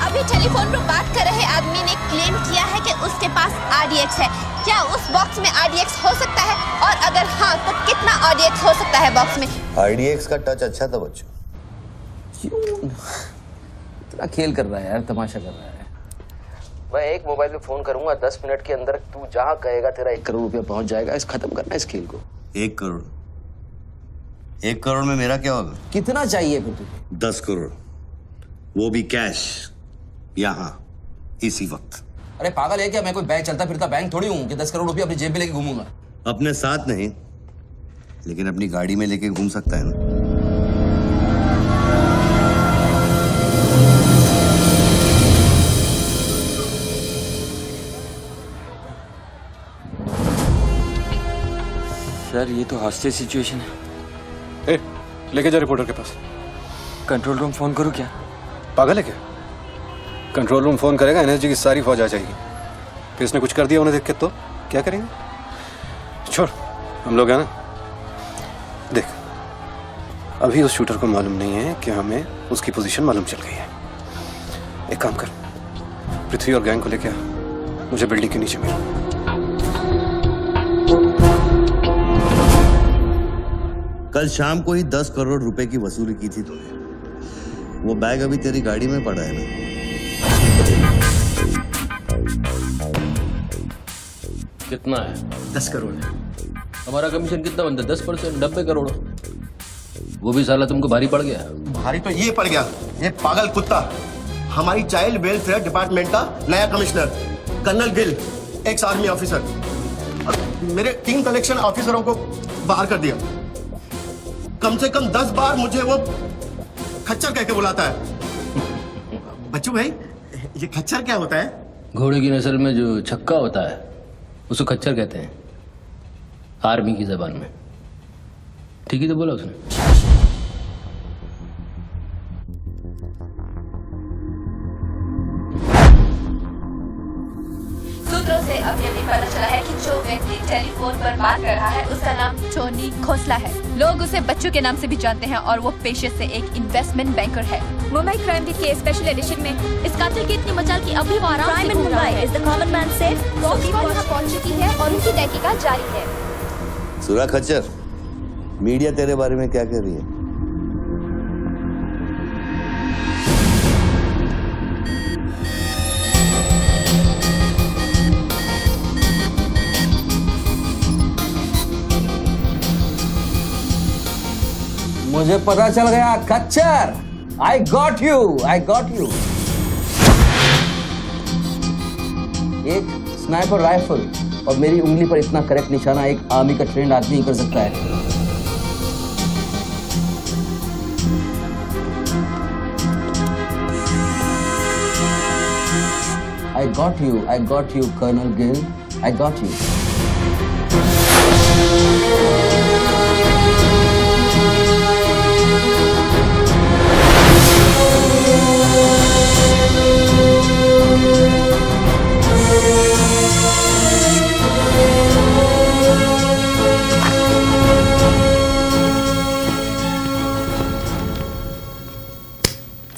अभी टेलीफोन पर बात कर रहे आदमी ने क्लेम किया है कि उसके पास RDX है। क्या उस बॉक्स में RDX हो सकता है, और अगर हाँ तो कितना RDX हो सकता है बॉक्स में? RDX का टच अच्छा था बच्चों। इतना खेल कर रहा है यार, तमाशा कर रहा है। मैं एक मोबाइल पे फोन करूंगा, 10 मिनट के अंदर तू जहां कहेगा तेरा 1 करोड़ रुपया पहुंच जाएगा। इस खत्म करना है इस खेल को। 1 करोड़? 1 करोड़ में मेरा क्या होगा? कितना चाहिए फिर तुझे? 10 करोड़, वो भी कैश, यहाँ इसी वक्त। अरे पागल है क्या? मैं कोई बैंक चलता फिरता बैंक थोड़ी हूँ कि 10 करोड़ रुपया अपनी जेब में लेके घूमूंगा। अपने साथ नहीं, लेकिन अपनी गाड़ी में लेके घूम सकता है ना। सर ये तो हॉस्टेज सिचुएशन है। ए, लेके जा रिपोर्टर के पास। कंट्रोल रूम फोन करूँ क्या? पागल है क्या? कंट्रोल रूम फोन करेगा, एनएसजी की सारी फौज आ जाएगी। फिर इसने कुछ कर दिया उन्हें देख के तो क्या करेंगे? छोड़, हम लोग हैं ना। देख, अभी उस शूटर को मालूम नहीं है कि हमें उसकी पोजीशन मालूम चल गई है। एक काम कर, पृथ्वी और गैंग को लेके आ, मुझे बिल्डिंग के नीचे मिल। कल शाम को ही 10 करोड़ रुपए की वसूली की थी तूने। वो बैग अभी तेरी गाड़ी में पड़ा है ना? कितना है? 10 करोड़ है। हमारा कमीशन कितना बनता है? 10%, 90 करोड़। वो भी साला तुमको भारी पड़ गया। भारी तो ये पड़ गया, ये पागल कुत्ता हमारी चाइल्ड वेलफेयर डिपार्टमेंट का नया commissioner colonel Gill, ex army officer, और मेरे 3 कलेक्शन ऑफिसरों को बाहर कर दिया। कम से कम 10 बार मुझे वो खच्चर कह के बुलाता है। बच्चू भाई, ये खच्चर क्या होता है? घोड़े की नस्ल में जो छक्का होता है उसको खच्चर कहते हैं, आर्मी की जबान में। ठीक ही तो बोला उसने। सूत्रों से अभी अभी पता चला है कि जो व्यक्ति टेलीफोन पर बात कर रहा है उसका नाम टोनी खोसला है। लोग उसे बच्चू के नाम से भी जानते हैं और वो पेशे से एक इन्वेस्टमेंट बैंकर है। मुंबई क्राइम के स्पेशल एडिशन में इस कातिल की इतनी मचाल की अभी वो आराम से घूम रहा है। Is the common man safe? Police यहाँ पहुंच चुकी है और उनकी तहकीकात जारी है। सुरा खच्चर, मीडिया तेरे बारे में क्या कह रही है? मुझे पता चल गया खच्चर। I got you. एक स्नाइपर राइफल और मेरी उंगली पर इतना करेक्ट निशाना एक आर्मी का ट्रेंड आदमी ही कर सकता है। I got you, Colonel Gill. I got you.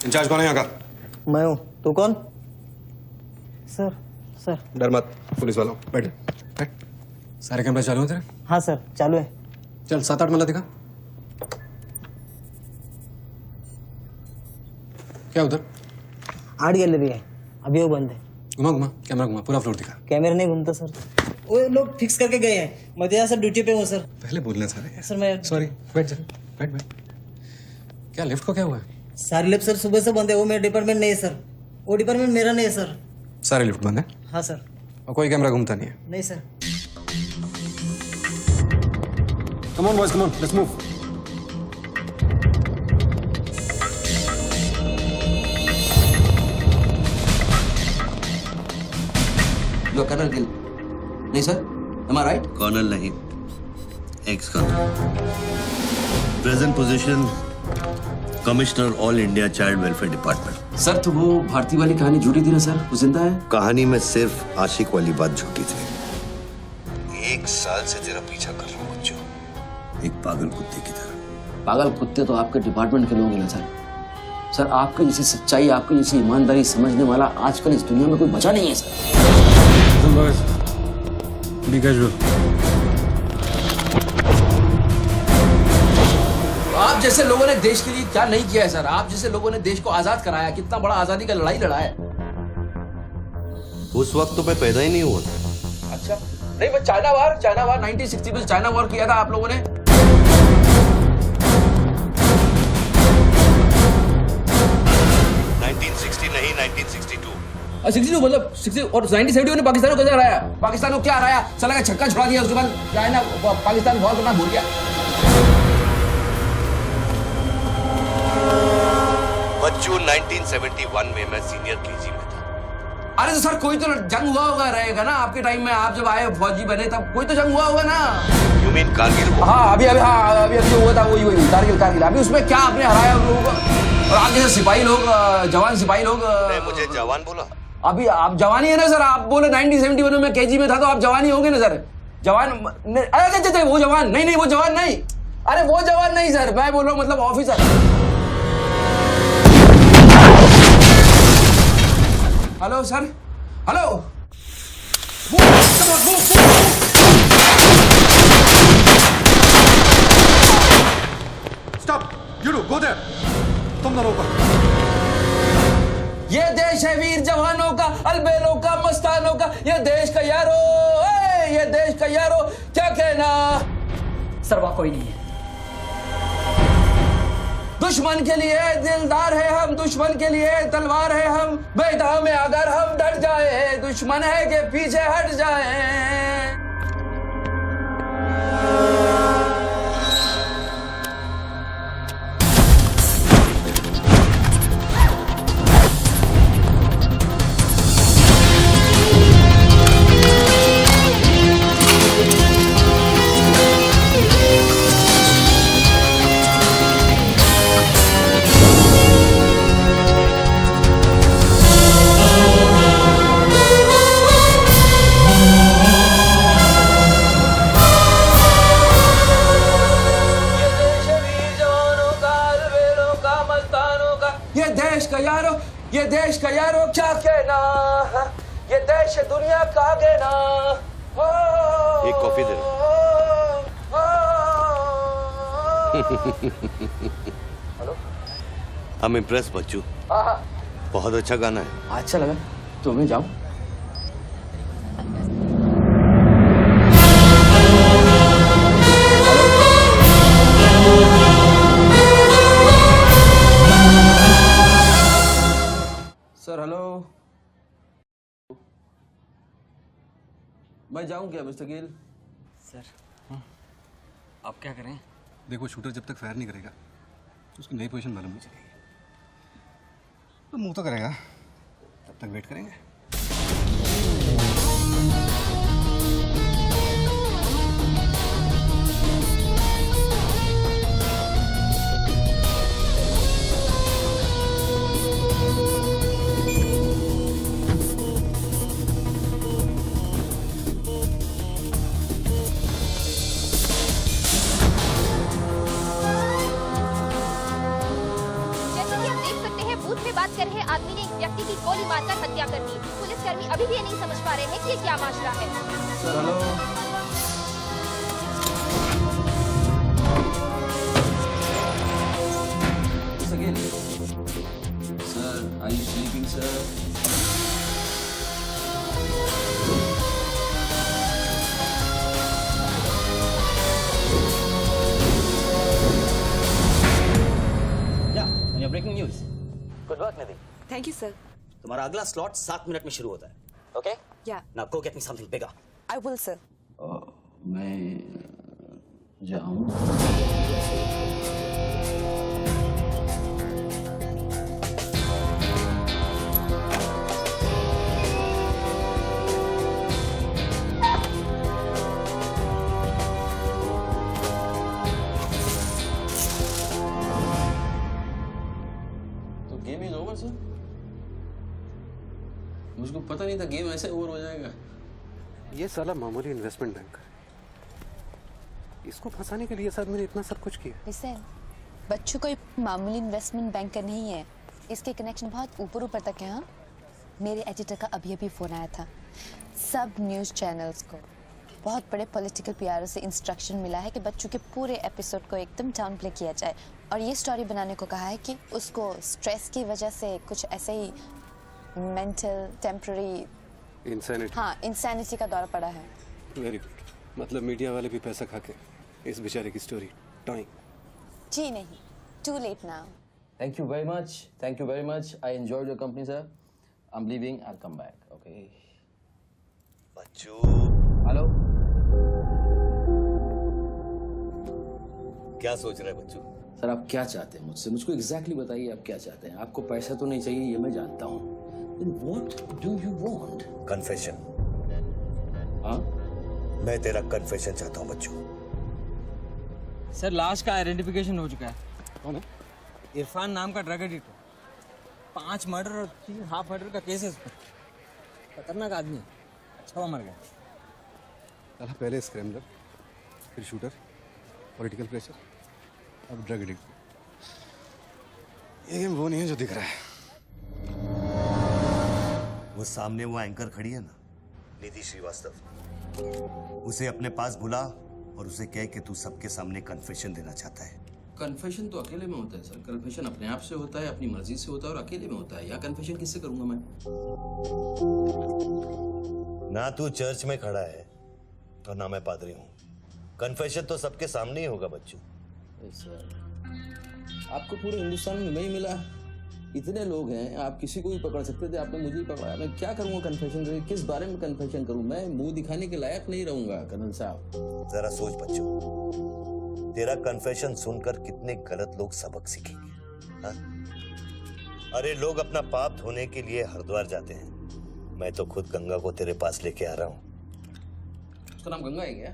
In charge कौन है यहाँ का? मैं हूँ। तू कौन? Sir sir. डर मत, पुलिस वालों बैठ बैठ। सारे कैमरे चालू हैं तेरे? हाँ सर चालू है। चल 7-8 मल्ला दिखा। क्या उधर? आर्ट गैलरी है, अभी वो बंद है। घुमा कैमरा घुमा, पूरा फ्लोर दिखा। कैमरा नहीं घूमता सर, वो लोग फिक्स करके गए हैं। मैं तो सर ड्यूटी पे हूँ सर। पहले बोलना सारे। सर मैं सॉरी, बैठ जा, बैठ। क्या लिफ्ट को क्या हुआ है? सारे लिफ्ट सर सुबह से बंद है। वो मेरा डिपार्टमेंट नहीं है सर, वो डिपार्टमेंट मेरा नहीं है सर। सारे लिफ्ट बंद है? हाँ सर। और कोई कैमरा घूमता नहीं है? नहीं sir. Come on boys, come on, let's move. लो कर्नल गिल। नहीं sir, am I right? Colonel नहीं, ex colonel. Present position commissioner all India child welfare department. Sir तो वो भारती वाली कहानी झूठी थी ना सर, वो जिंदा है? कहानी में सिर्फ आशिक वाली बात झूठी थी। 1 साल से तेरा पीछा कर रहा हूँ बच्चों, एक पागल कुत्ते की तरह। पागल कुत्ते तो आपके डिपार्टमेंट के लोग हैं ना सर। सर आपके जैसी सच्चाई, आपके जैसी ईमानदारी समझने वाला आजकल इस दुनिया में कोई बचा नहीं है सर। B casual. आप जैसे लोगों ने देश के लिए क्या नहीं किया है सर। आप जैसे लोगों ने देश को आजाद कराया, कितना बड़ा आजादी का लड़ाई लड़ा है। उस वक्त तो मैं पैदा ही नहीं हुआ था। अच्छा नहीं, वो चाइना वार 1960 में चाइना वॉर किया था आप लोगों ने। 1960 नहीं, 1962। 62 मतलब 60 और 1970 ने पाकिस्तान को कैसे हराया? पाकिस्तान को क्या हराया? साला का छक्का छुड़ा दिया, उसके बाद चाइना पाकिस्तान वॉर करना भूल गया। बच्चों 1971 में मैं सीनियर केजी में था। अरे तो सर कोई तो जंग हुआ होगा रहेगा ना आपके टाइम में। आप जब आए फौजी बने तब कोई तो जंग हुआ होगा ना। You mean Kargil? हाँ अभी जो हुआ था वही कारगिल। अभी उसमें क्या आपने हराया उन लोगों को? और आप जैसे सिपाही लोग, जवान सिपाही लोग। मैं मुझे जवान बोला? अभी आप जवानी है ना सर। आप बोले 1971 में केजी में था, तो आप जवानी होंगे ना सर। जवान अरे वो जवान नहीं, वो जवान नहीं। अरे वो जवान नहीं सर, मैं बोल रहा हूँ मतलब officer. Hello sir, hello. Stop, you do go there. तुम दोनों ऊपर। ये देश है वीर जवानों का, अलबेलों का, मस्तानों का। ये देश का यारो, ये देश का यारो, क्या कहना। सर वहाँ कोई नहीं है। दुश्मन के लिए दिलदार है हम, दुश्मन के लिए तलवार है हम। मैदान में अगर हम डर जाए, दुश्मन है के पीछे हट जाए। ये देश का यारो क्या कहना। ये देश दुनिया का कहना। एक coffee they. Hello, I'm impressed बच्चू। हाँ, बहुत अच्छा गाना है। अच्छा लगा तो मैं जाऊं? सर हेलो, मैं जाऊं क्या मिस्टर गिल? सर आप क्या करें? देखो शूटर जब तक फायर नहीं करेगा तो उसकी नई पोजीशन मालूम नहीं चलेगी। तो मूव तो करेगा, तब तक वेट करेंगे। जैसे कि आप देख सकते हैं, बूथ में बात कर रहे आदमी ने एक व्यक्ति की गोली मारकर हत्या कर दी। पुलिसकर्मी अभी भी ये नहीं समझ पा रहे हैं कि ये क्या मामला है। Sir hello, mister Gill, sir are you sleeping sir? Breaking news. Good work Nidhi. Thank you sir. तुम्हारा अगला स्लॉट 7 मिनट में शुरू होता है। ओके, या now go get me something bigger. I will sir. मैं जाऊं? तो गेम इज ओवर सर? मुझको पता नहीं था गेम ऐसे ओवर हो जाएगा। ये साला मामूली इन्वेस्टमेंट बैंकर, इसको फंसाने के लिए सर मैंने इतना सब कुछ किया। लिसन, बच्चों कोई मामूली इन्वेस्टमेंट बैंकर नहीं है। इसके कनेक्शन बहुत ऊपर ऊपर तक है। हाँ, मेरे एडिटर का अभी अभी फोन आया था। सब न्यूज़ चैनल्स को बहुत बड़े पॉलिटिकल पीआरओ से इंस्ट्रक्शन मिला है कि बच्चों के पूरे एपिसोड को एकदम डाउन प्ले किया जाए, और ये स्टोरी बनाने को कहा है कि उसको स्ट्रेस की वजह से कुछ ऐसे ही मेंटल टेम्पररी इंसैनिटी का दौरा पड़ा है। वेरी गुड, मतलब मीडिया वाले भी पैसा खा के इस बेचारे की स्टोरी टॉइंग। जी नहीं, too late now. Thank you very much. Thank you very much. I enjoyed your company, sir. I'm leaving. I'll come back. Okay. Bachchu, Hello. क्या सोच रहे हैं बच्चू? सर आप क्या चाहते हैं मुझसे? मुझको एग्जैक्टली बताइए आप क्या चाहते हैं। आपको पैसा तो नहीं चाहिए, ये मैं जानता हूँ। Then what do you want? Confession. हाँ? मैं तेरा कन्फेशन चाहता हूँ बच्चू। सर लाश का आइडेंटिफिकेशन हो चुका है। कौन है? इरफान नाम का ड्रग एडिक्ट है। 5 मर्डर और 3 हाफ मर्डर का केस है इस पर। खतरनाक आदमी है, अच्छा हुआ मर गया। साला पहले स्क्रैमलर, फिर शूटर, पॉलिटिकल प्रेशर, अब ड्रग एडिक्ट। ये गेम वो नहीं है जो दिख रहा है। वो सामने वो एंकर खड़ी है ना, निधि श्रीवास्तव, उसे अपने पास बुला और उसे कह कि तू सबके सामने कन्फेशन देना चाहता है। कन्फेशन तो अकेले में होता है सर। कन्फेशन अपने आप से होता है, अपनी मर्जी से होता है, और अकेले में होता है। या कन्फेशन किससे करूंगा मैं? ना तू चर्च में खड़ा है और ना मैं पादरी हूँ। कन्फेशन तो सबके सामने ही होगा बच्चू। सर आपको पूरे हिंदुस्तान में नहीं मिला, इतने लोग हैं, आप किसी को भी पकड़ सकते थे, आपने मुझे ही पकड़ा। मैं क्या करूँगा कन्फेशन करके? किस बारे में कन्फेशन करूँ? मैं मुंह दिखाने के लायक नहीं रहूंगा कर्नल साहब। जरा सोच बच्चू, तेरा कन्फेशन सुनकर कितने गलत लोग सबक सीखेंगे। हाँ? अरे लोग अपना पाप धोने के लिए हरिद्वार जाते हैं, मैं तो खुद गंगा को तेरे पास लेके आ रहा हूँ। उसका नाम गंगा है क्या?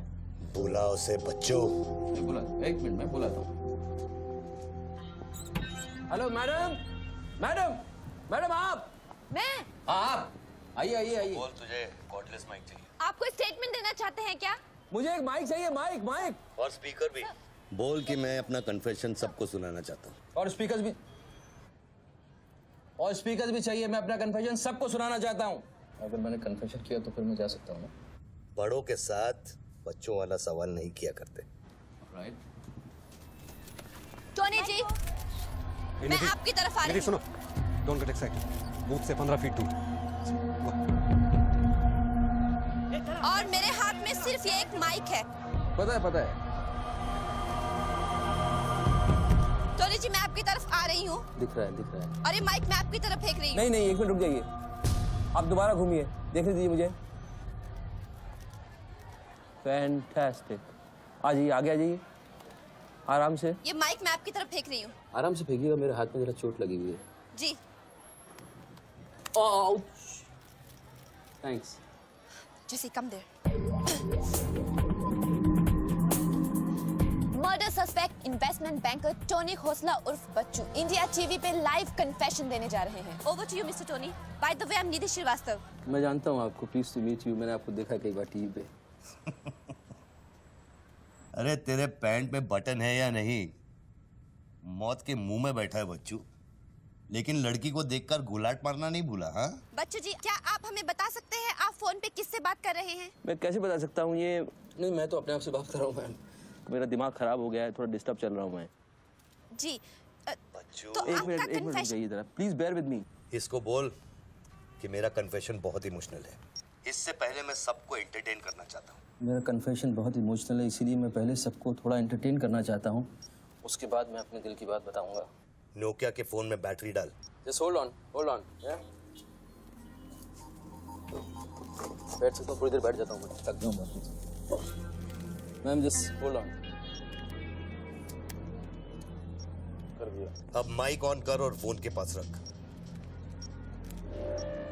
बुला उसे बच्चू। मैं बुला, एक मिनट मैं बुलाता हूँ। हेलो मैडम, मैडम, मैडम आप? मैं? आप आइए आइए आइए। बोल, तुझे कॉर्डलेस माइक चाहिए? आपको स्टेटमेंट देना चाहते हैं क्या? मुझे एक माइक चाहिए, माइक माइक। और स्पीकर भी। बोल कि मैं अपना कन्फेशन सबको सुनाना चाहता हूँ। और स्पीकर्स भी चाहिए। मैं अपना कन्फेशन सबको सुनाना चाहता हूँ। अगर मैंने कन्फेशन किया तो फिर मैं जा सकता हूँ ना? बड़ों के साथ बच्चों वाला सवाल नहीं किया करते। राइट। टोनी जी, मैं आपकी तरफ आ रही हूँ। सुनो, डोंट गेट एक्साइटेड। बूथ से 15 फीट दूर। और मेरे हाथ में सिर्फ ये एक माइक है। पता है। टोनी जी, मैं आपकी तरफ आ रही हूँ। दिख रहा है। और ये माइक मैं आपकी तरफ फेंक रही हूँ। नहीं, 1 मिनट रुक जाइए। आप दोबारा घूमिए, देखने दीजिए मुझे। फैंटास्टिक। आ जाइए, आगे आ जाइए, आराम से। ये माइक मैं आपकी तरफ फेंक रही हूँ। आराम से फेंकिएगा, मेरे हाथ में जरा चोट लगी हुई है। जी। थैंक्स। जैसे कम देर। Murder suspect investment banker Tony Khosla उर्फ बच्चू इंडिया टीवी पे लाइव कन्फेशन देने जा रहे हैं। Over to you Mister Tony. By the way, I am Nidhi Srivastava. मैं जानता हूँ आपको, प्लीज टू मीट यू। मैंने आपको देखा कई बार टीवी पे। अरे तेरे पैंट में बटन है या नहीं? मौत के मुंह में बैठा है बच्चू, लेकिन लड़की को देखकर गुलाट मारना नहीं भूला। हाँ बच्चू जी, क्या आप हमें बता सकते हैं आप फोन पे किससे बात कर रहे हैं? मैं कैसे बता सकता हूँ ये? नहीं, मैं तो अपने आप से बात कर रहा हूँ मैम। मेरा दिमाग खराब हो गया है, थोड़ा डिस्टर्ब चल रहा हूँ मैं। जी। बच्चू, तो एक मिनट रुकिए जरा, प्लीज बेयर विद मी। इसको बोल कि मेरा कन्फेशन बहुत इमोशनल है। इससे पहले मैं सबको एंटरटेन करना चाहता हूँ। मेरा कन्फेशन बहुत इमोशनल है, इसीलिए मैं पहले सबको थोड़ा एंटरटेन करना चाहता हूँ, उसके बाद मैं अपने दिल की बात बताऊंगा। नोकिया के फोन में बैटरी डाल। Just hold on. बैठ सकता हूँ, थोड़ी देर बैठ जाता हूँ, मैं थक गया हूँ। Ma'am just hold on. कर दिया। अब माइक ऑन कर और फोन के पास रख।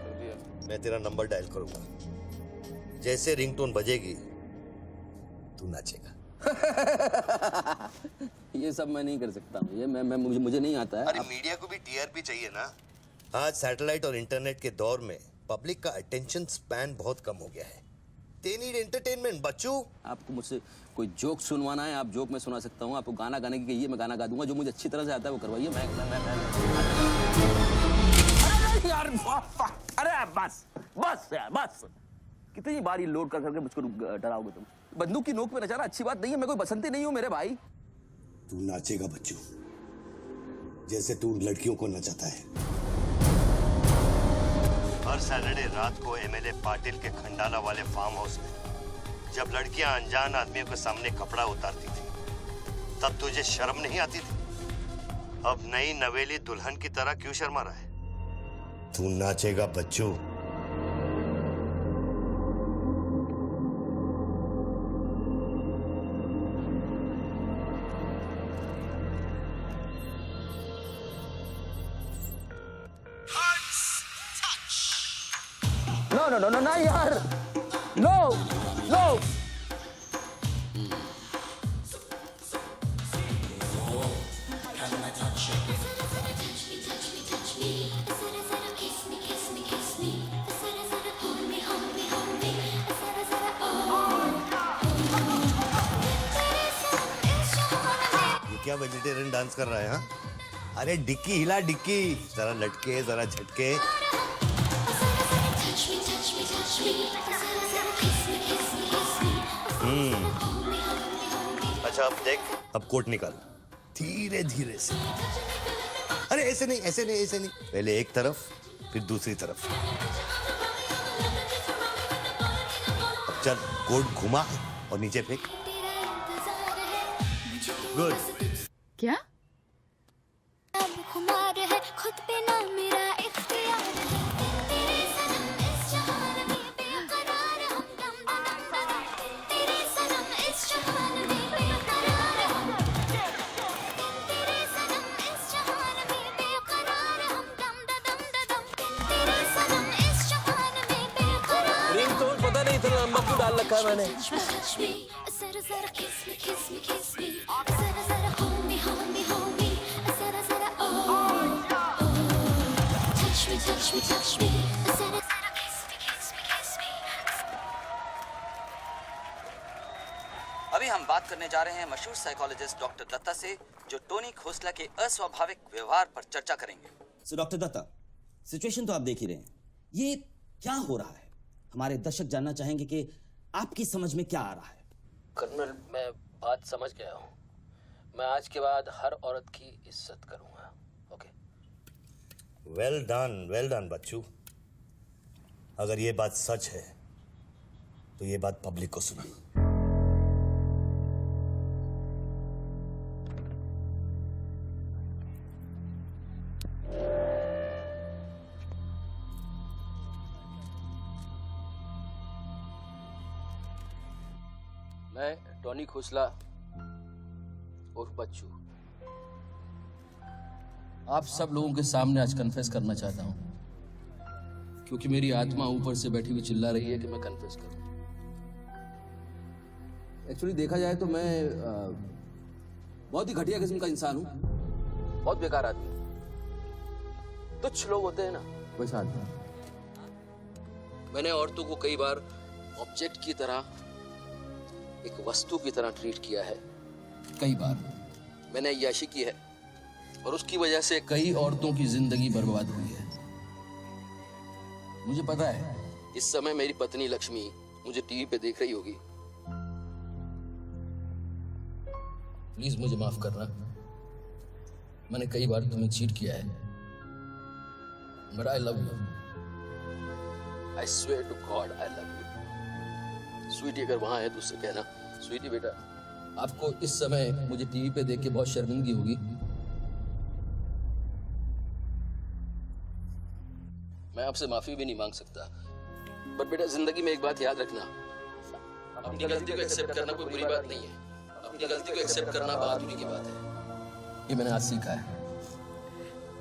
कर दिया। मैं तेरा नंबर डायल करूंगा, जैसे रिंगटोन बजेगी तू नाचेगा। ये सब मैं नहीं कर सकता हूँ, ये मैं मुझे नहीं आता है। अरे मीडिया को भी टीआरपी चाहिए ना। आज सैटेलाइट और इंटरनेट के दौर में पब्लिक का अटेंशन स्पैन बहुत कम हो गया है। They need entertainment, बच्चू। आपको मुझसे कोई जोक सुनवाना है, आप जोक में सुना सकता हूँ। आपको गाना गाने की कहिए, मैं गाना गा दूंगा। जो मुझे अच्छी तरह से आता है वो करवाइए। मैं अरे यार, अरे बस कितनी बार ये लोड कर करके मुझको डराओगे तुम? बंदूक की नोक पे नचाना अच्छी बात नहीं है। मैं कोई बसंती नहीं हूँ मेरे भाई। तू नाचेगा बच्चू, जैसे तू लड़कियों को नचाता है। हर सैटरडे रात को एमएलए पाटिल के खंडाला वाले फार्म हाउस में जब लड़कियां अनजान आदमियों के सामने कपड़ा उतारती थी, तब तुझे शर्म नहीं आती थी? अब नई नवेली दुल्हन की तरह क्यों शर्मा रहा है? तू नाचेगा बच्चू। No, यार, no. ये क्या वेजिटेरियन डांस कर रहा है? हाँ, अरे डिक्की हिला, डिक्की जरा लटके, जरा झटके। अच्छा अब देख, अब कोट निकाल धीरे धीरे से। अरे ऐसे नहीं। पहले एक तरफ, फिर दूसरी तरफ। अब चल, कोट घुमा और नीचे फेंक। गुड। क्या? खुद पे ना मेरा इख्तियार है। तेरे सनम इस जहान में बेकरार हम दम दम। तेरे सनम इस जहान में बेकरार हम। तेरे सनम इस जहान में बेकरार हम दम दम। तेरे सनम इस जहान में बेकरार। रिंगटोन पता नहीं इतना लंबा क्यों डाल रखा है मैंने। जरा kiss me। जरा hold me। जरा touch me। जरा kiss me। अभी हम बात करने जा रहे हैं मशहूर साइकोलॉजिस्ट डॉक्टर दत्ता से, जो टोनी खोसला के अस्वाभाविक व्यवहार पर चर्चा करेंगे। सो डॉक्टर दत्ता, सिचुएशन तो आप देख ही रहे हैं, ये क्या हो रहा है? हमारे दर्शक जानना चाहेंगे कि आपकी समझ में क्या आ रहा है। कर्नल, मैं बात समझ गया हूँ। मैं आज के बाद हर औरत की इज्जत करूंगा। ओके? वेल डन बच्चू। अगर ये बात सच है तो ये बात पब्लिक को सुना। मैं टॉनी खोसला और बच्चू आप सब लोगों के सामने आज कन्फेस करना चाहता हूं, क्योंकि मेरी आत्मा ऊपर से बैठी हुई चिल्ला रही है कि मैं कन्फेस करूं। एक्चुअली देखा जाए तो मैं बहुत ही घटिया किस्म का इंसान हूं, बहुत बेकार आदमी। तुच्छ लोग होते हैं ना, वैसा आदमी। मैंने औरतों को कई बार ऑब्जेक्ट की तरह, एक वस्तु की तरह ट्रीट किया है। कई बार मैंने अय्याशी की है और उसकी वजह से कई औरतों की जिंदगी बर्बाद हुई है। मुझे पता है इस समय मेरी पत्नी लक्ष्मी मुझे टीवी पे देख रही होगी। प्लीज मुझे माफ करना, मैंने कई बार तुम्हें चीट किया है, but I love you. I swear to God I love you. Sweetie अगर वहां है तो उससे कहना, स्वीटी बेटा आपको इस समय मुझे टीवी पे देख के बहुत शर्मिंदगी होगी। मैं आपसे माफी भी नहीं मांग सकता, बट बेटा जिंदगी में एक बात याद रखना, अपनी गलती को एक्सेप्ट करना कोई बुरी बात नहीं है, अपनी गलती को एक्सेप्ट करना बहादुरी की बात है। ये मैंने आज सीखा है।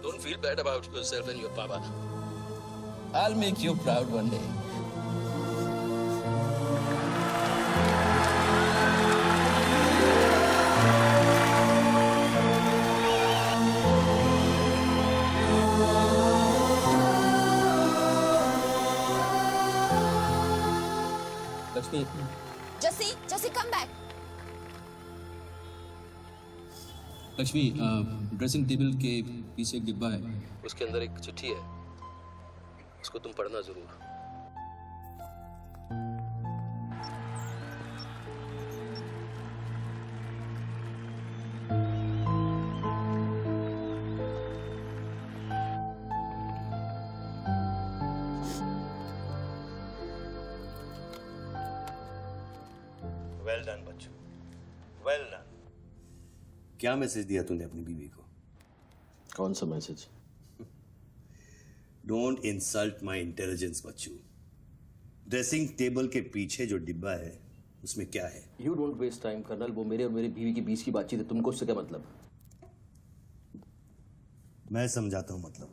Don't feel bad about yourself and your पापा। I'll make you proud one day. Lakshmi. Jesse, come back. Lakshmi, dressing table के पीछे एक डिब्बा है, उसके अंदर एक चिट्ठी है, उसको तुम पढ़ना जरूर। वेल डन बच्चू, वेल डन। क्या मैसेज दिया तूने अपनी बीवी को? कौन सा message? Don't insult my intelligence बच्चू। ड्रेसिंग टेबल के पीछे जो डिब्बा है उसमें क्या है? You don't waste time colonel, वो मेरे और मेरी बीवी के बीच की बातचीत है, तुमको उससे क्या मतलब? मैं समझाता हूं मतलब।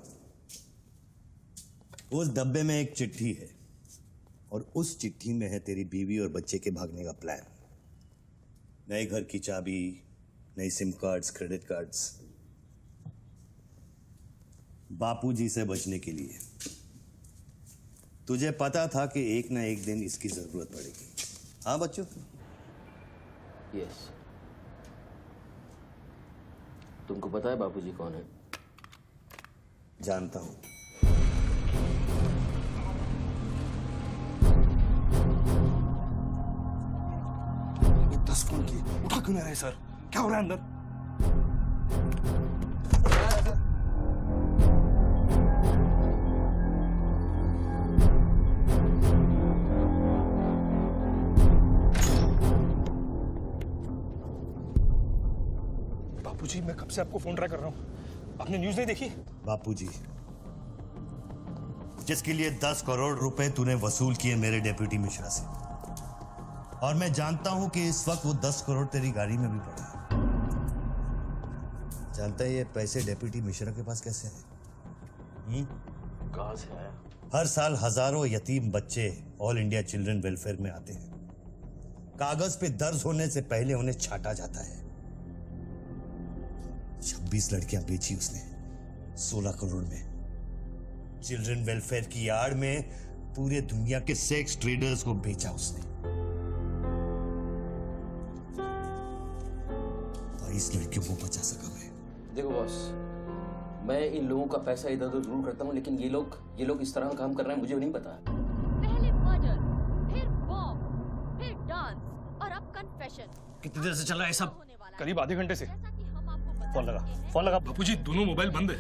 उस डब्बे में एक चिट्ठी है और उस चिट्ठी में है तेरी बीवी और बच्चे के भागने का प्लान। नए घर की चाबी, नई सिम कार्ड्स, क्रेडिट कार्ड्स, बापूजी से बचने के लिए। तुझे पता था कि एक ना एक दिन इसकी जरूरत पड़ेगी। हाँ बच्चों? यस। तुमको पता है बापूजी कौन है? जानता हूं। ये 10 फोन की उठा क्यों नहीं रहे सर? क्या हो रहा है अंदर? बापूजी, मैं कब से आपको फोन ट्राई कर रहा हूं, आपने न्यूज नहीं देखी? बापूजी, जिसके लिए 10 करोड़ रुपए तूने वसूल किए मेरे डेप्यूटी मिश्रा से, और मैं जानता हूं कि इस वक्त वो 10 करोड़ तेरी गाड़ी में भी पड़ा है। जानता है ये पैसे डेप्यूटी मिश्रा के पास कैसे है? कहां से आया? हर साल हजारों यतीम बच्चे ऑल इंडिया चिल्ड्रन वेलफेयर में आते हैं। कागज पे दर्ज होने से पहले उन्हें छांटा जाता है। 26 लड़कियां बेची उसने 16 करोड़ में। चिल्ड्रन वेलफेयर की आड़ में पूरे दुनिया के सेक्स ट्रेडर्स को बेचा उसने। 22 लड़कियों को बचा सका मैं। देखो बॉस, मैं इन लोगों का पैसा इधर उधर जरूर करता हूँ, लेकिन ये लोग इस तरह का काम कर रहे हैं, मुझे नहीं पता। पहले मर्डर, फिर बॉम्ब, फिर डांस और अब कन्फेशन। कितनी देर से चल रहा है सब? करीब आधे घंटे से। फोन लगा। बापूजी दोनों मोबाइल बंद है।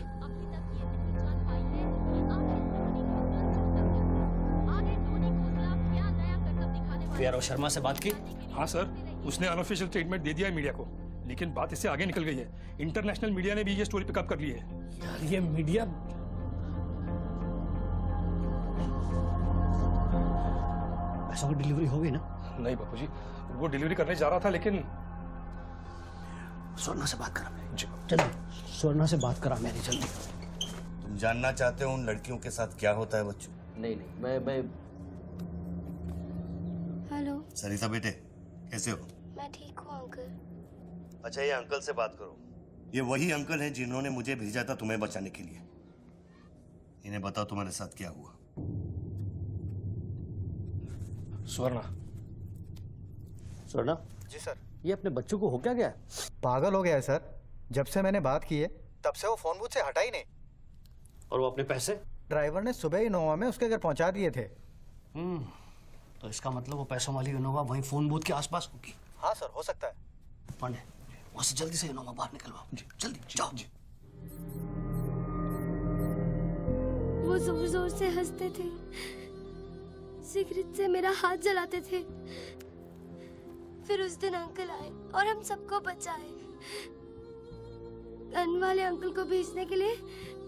वीआरओ शर्मा से बात की? हाँ सर, उसने अनऑफिशियल स्टेटमेंट दे दिया है मीडिया को, लेकिन बात इससे आगे निकल गई है। इंटरनेशनल मीडिया ने भी ये स्टोरी पिकअप कर ली है। यार ये मीडिया पैसों की डिलीवरी हो गई ना? नहीं बापूजी, वो डिलीवरी करने जा रहा था लेकिन स्वर्णा से बात करा मेरी, जल्दी स्वर्णा से बात करा मेरी जल्दी। तुम जानना चाहते हो उन लड़कियों के साथ क्या होता है बच्चों? नहीं, मैं हेलो, सरिता बेटे कैसे हो? मैं ठीक हूँ अंकल। अच्छा ये अंकल से बात करो। ये वही अंकल हैं जिन्होंने मुझे भेजा था तुम्हें बचाने के लिए। इन्हें बताओ तुम्हारे साथ क्या हुआ। स्वर्णा। स्वर्णा जी सर। ये अपने बच्चों को हो क्या गया? पागल हो गया है सर। जब से मैंने बात की है तब से वो फोन बूथ से हटा ही नहीं। और वो अपने पैसे? ड्राइवर ने सुबह इनोवा में उसके घर पहुंचा दिए थे। तो इसका मतलब वो पैसों वाली इनोवा वहीं फोन बूथ के आसपास होगी। हाँ सर, हो सकता है। पांडे वहां से जल्दी से इनोवा बाहर निकलवाओ। जल्दी जाओ। वो जोर जोर से हंसते थे, सिगरेट से मेरा हाथ जलाते थे। फिर उस दिन अंकल आए और हम सबको बचाए। गन वाले अंकल को भेजने के लिए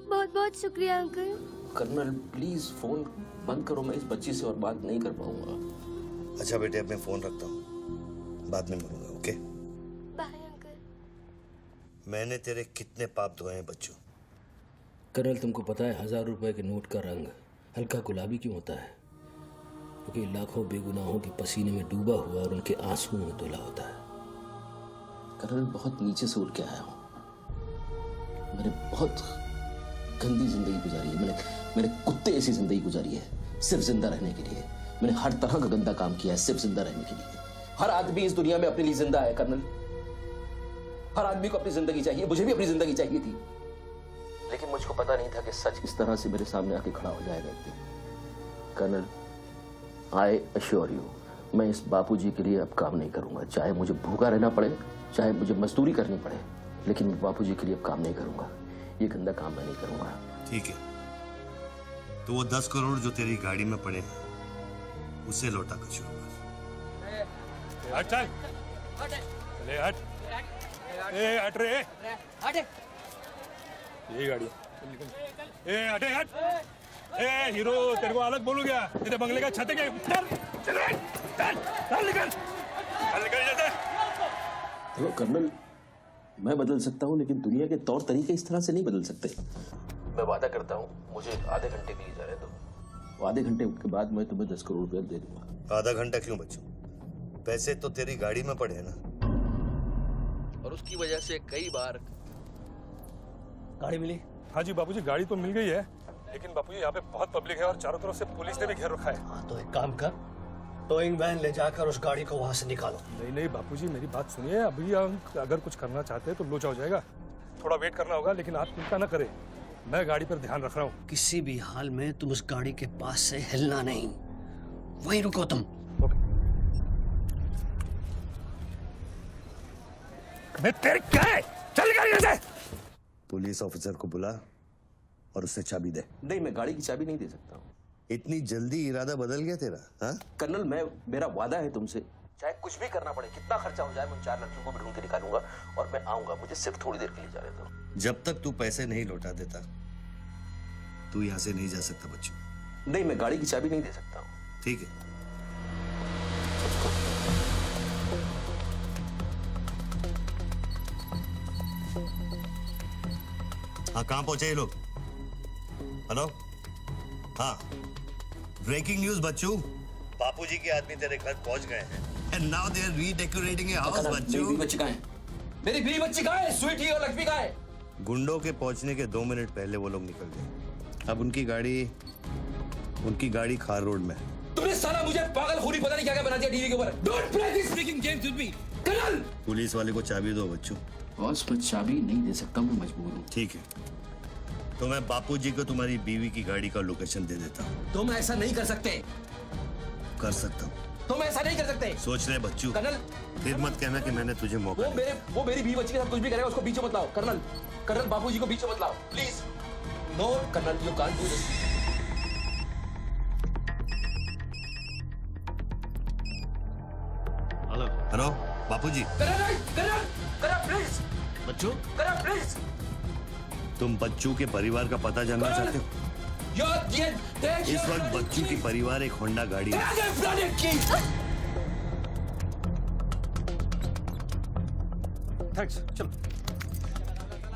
बहुत बहुत शुक्रिया अंकल। कर्नल प्लीज फोन बंद करो, मैं इस बच्ची से और बात नहीं कर पाऊंगा। अच्छा बेटे अब मैं फोन रखता हूँ, बाद में मिलूंगा। Okay bye uncle. मैंने तेरे कितने पाप धोए हैं बच्चों। कर्नल तुमको पता है 1000 रुपए के नोट का रंग हल्का गुलाबी क्यों होता है? क्योंकि लाखों बेगुनाहों के पसीने में डूबा हुआ और उनके आंसुओं में धुला होता है। कर्नल बहुत नीचे से उठ के आया हूं। मैंने बहुत गंदी जिंदगी गुजारी है। मैंने कुत्ते ऐसी जिंदगी गुजारी है सिर्फ जिंदा रहने के लिए। मैंने हर तरह का गंदा काम किया है सिर्फ जिंदा रहने के लिए। हर आदमी इस दुनिया में अपने लिए जिंदा है कर्नल। हर आदमी को अपनी जिंदगी चाहिए, मुझे भी अपनी जिंदगी चाहिए थी, लेकिन मुझको पता नहीं था कि सच इस तरह से मेरे सामने आके खड़ा हो जाएगा एक दिन। कर्नल आई अश्योर यू, मैं इस बापूजी के लिए अब काम नहीं करूंगा। चाहे मुझे भूखा रहना पड़े, चाहे मुझे मजदूरी करनी पड़े, लेकिन मैं बापूजी के लिए अब काम नहीं करूंगा। ये गंदा काम मैं नहीं करूंगा। ठीक है, तो वो 10 करोड़ जो तेरी गाड़ी में पड़े हैं उसे लौटा कर शुरू कर। हट चल, ले हट, ए हट रे, हट। ये गाड़ी ए हटे हट। ए हीरो तेरे को अलग बोलू क्या? तेरे बंगले का छत है क्या? चल निकल जल्दी। देखो कर्नल, मैं बदल सकता हूँ लेकिन दुनिया के तौर तरीके इस तरह से नहीं बदल सकते। मैं वादा करता हूँ, मुझे आधे घंटे के लिए जाने दो। आधे घंटे के बाद मैं तुम्हें 10 करोड़ रुपया दे दूंगा। आधा घंटा क्यों बच्चों? पैसे तो तेरी गाड़ी में पड़े हैं ना। और उसकी वजह से कई बार गाड़ी मिली? हाँ जी बापूजी, गाड़ी तो मिल गई है, लेकिन बापूजी यहाँ पे बहुत पब्लिक है और चारों तरफ से पुलिस ने भी घेर रखा है। हाँ तो एक काम कर, टोइंग वैन ले जाकर उस गाड़ी को वहां से निकालो। नहीं बापूजी, मेरी बात सुनिए। अभी हम अगर कुछ करना चाहते हैं तो लोचा हो जाएगा। थोड़ा वेट करना होगा, लेकिन आप चिंता न करें, मैं गाड़ी पर ध्यान रख रहा हूँ। किसी भी हाल में तुम उस गाड़ी के पास से हिलना नहीं, वहीं रुको तुम। मैं तेरे क्या है? चल गाड़ी से। पुलिस ऑफिसर को बुला और उससे चाबी दे। नहीं, मैं गाड़ी की चाबी नहीं दे सकता हूँ। इतनी जल्दी इरादा बदल गया तेरा? हाँ कर्नल, मेरा वादा है तुमसे, चाहे कुछ भी करना पड़े, कितना खर्चा हो जाए, मैं 4 लड़कियों को भी ढूंढ के निकालूंगा और मैं आऊंगा। मुझे सिर्फ थोड़ी देर के लिए जाने दो। जब तक तू पैसे नहीं लौटा देता तू यहाँ से नहीं जा सकता बच्चों। नहीं, मैं गाड़ी की चाबी नहीं दे सकता हूँ। ठीक है, हाँ कहाँ पहुंचे ये लोग? हेलो, हाँ ब्रेकिंग न्यूज बच्चू, बापूजी के आदमी तेरे घर पहुंच गए हैं and now they are redecorating your house. Bachchu, मेरी बच्ची कहाँ है? मेरी बीवी बच्ची कहाँ है? स्वीटी और लक्ष्मी कहाँ है? गुंडों के पहुंचने के 2 मिनट पहले वो लोग निकल गए। अब उनकी गाड़ी खार रोड में है। तुमने साला मुझे पागल खूनी पता नहीं क्या क्या बना दिया टीवी के ऊपर। Don't play this speaking games with me colonel. Police वाले को चाबी दो बच्चू। बॉस, मैं चाबी नहीं दे सकता, मैं मजबूर हूँ। ठीक है, तो मैं बापूजी को तुम्हारी बीवी की गाड़ी का लोकेशन दे देता हूँ। तुम ऐसा नहीं कर सकते। कर सकता हूँ। तुम ऐसा नहीं कर सकते। सोच ले बच्चू, कर्नल, फिर मत कहना कि मैंने तुझे मौका दिया। वो मेरी बीवी बच्ची के साथ कुछ भी करेगा उसको बीच में मत लाओ। कर्नल, कर्नल बाबूजी को बीच में मत लाओ please. No colonel, you can't do this. Hello hello बापूजी। Colonel, colonel, colonel please. बच्चू, कर्नल प्लीज। तुम बच्चू के परिवार का पता जानना चाहते हो? इस वक्त बच्चू की परिवार एक होंडा गाड़ी है। थैंक्स, चलो।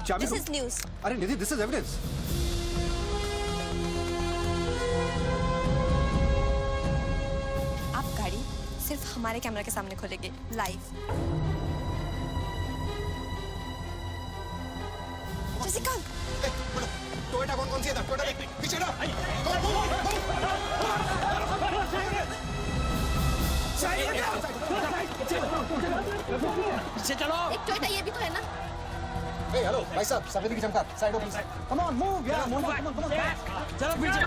चाबी दिस इज न्यूज़। अरे निधि, दिस इज एविडेंस। आप गाड़ी सिर्फ हमारे कैमरा के सामने खोलेंगे लाइव। जैसिका, टोयोटा कौन सी है? टोयोटा देख पीछे ना। पीछे चलो। एक टोयोटा ये भी तो है ना? हेलो भाई साहब, सफेदी की चमका, side please. Come on move यार, move back, come on back. चलो पीछे।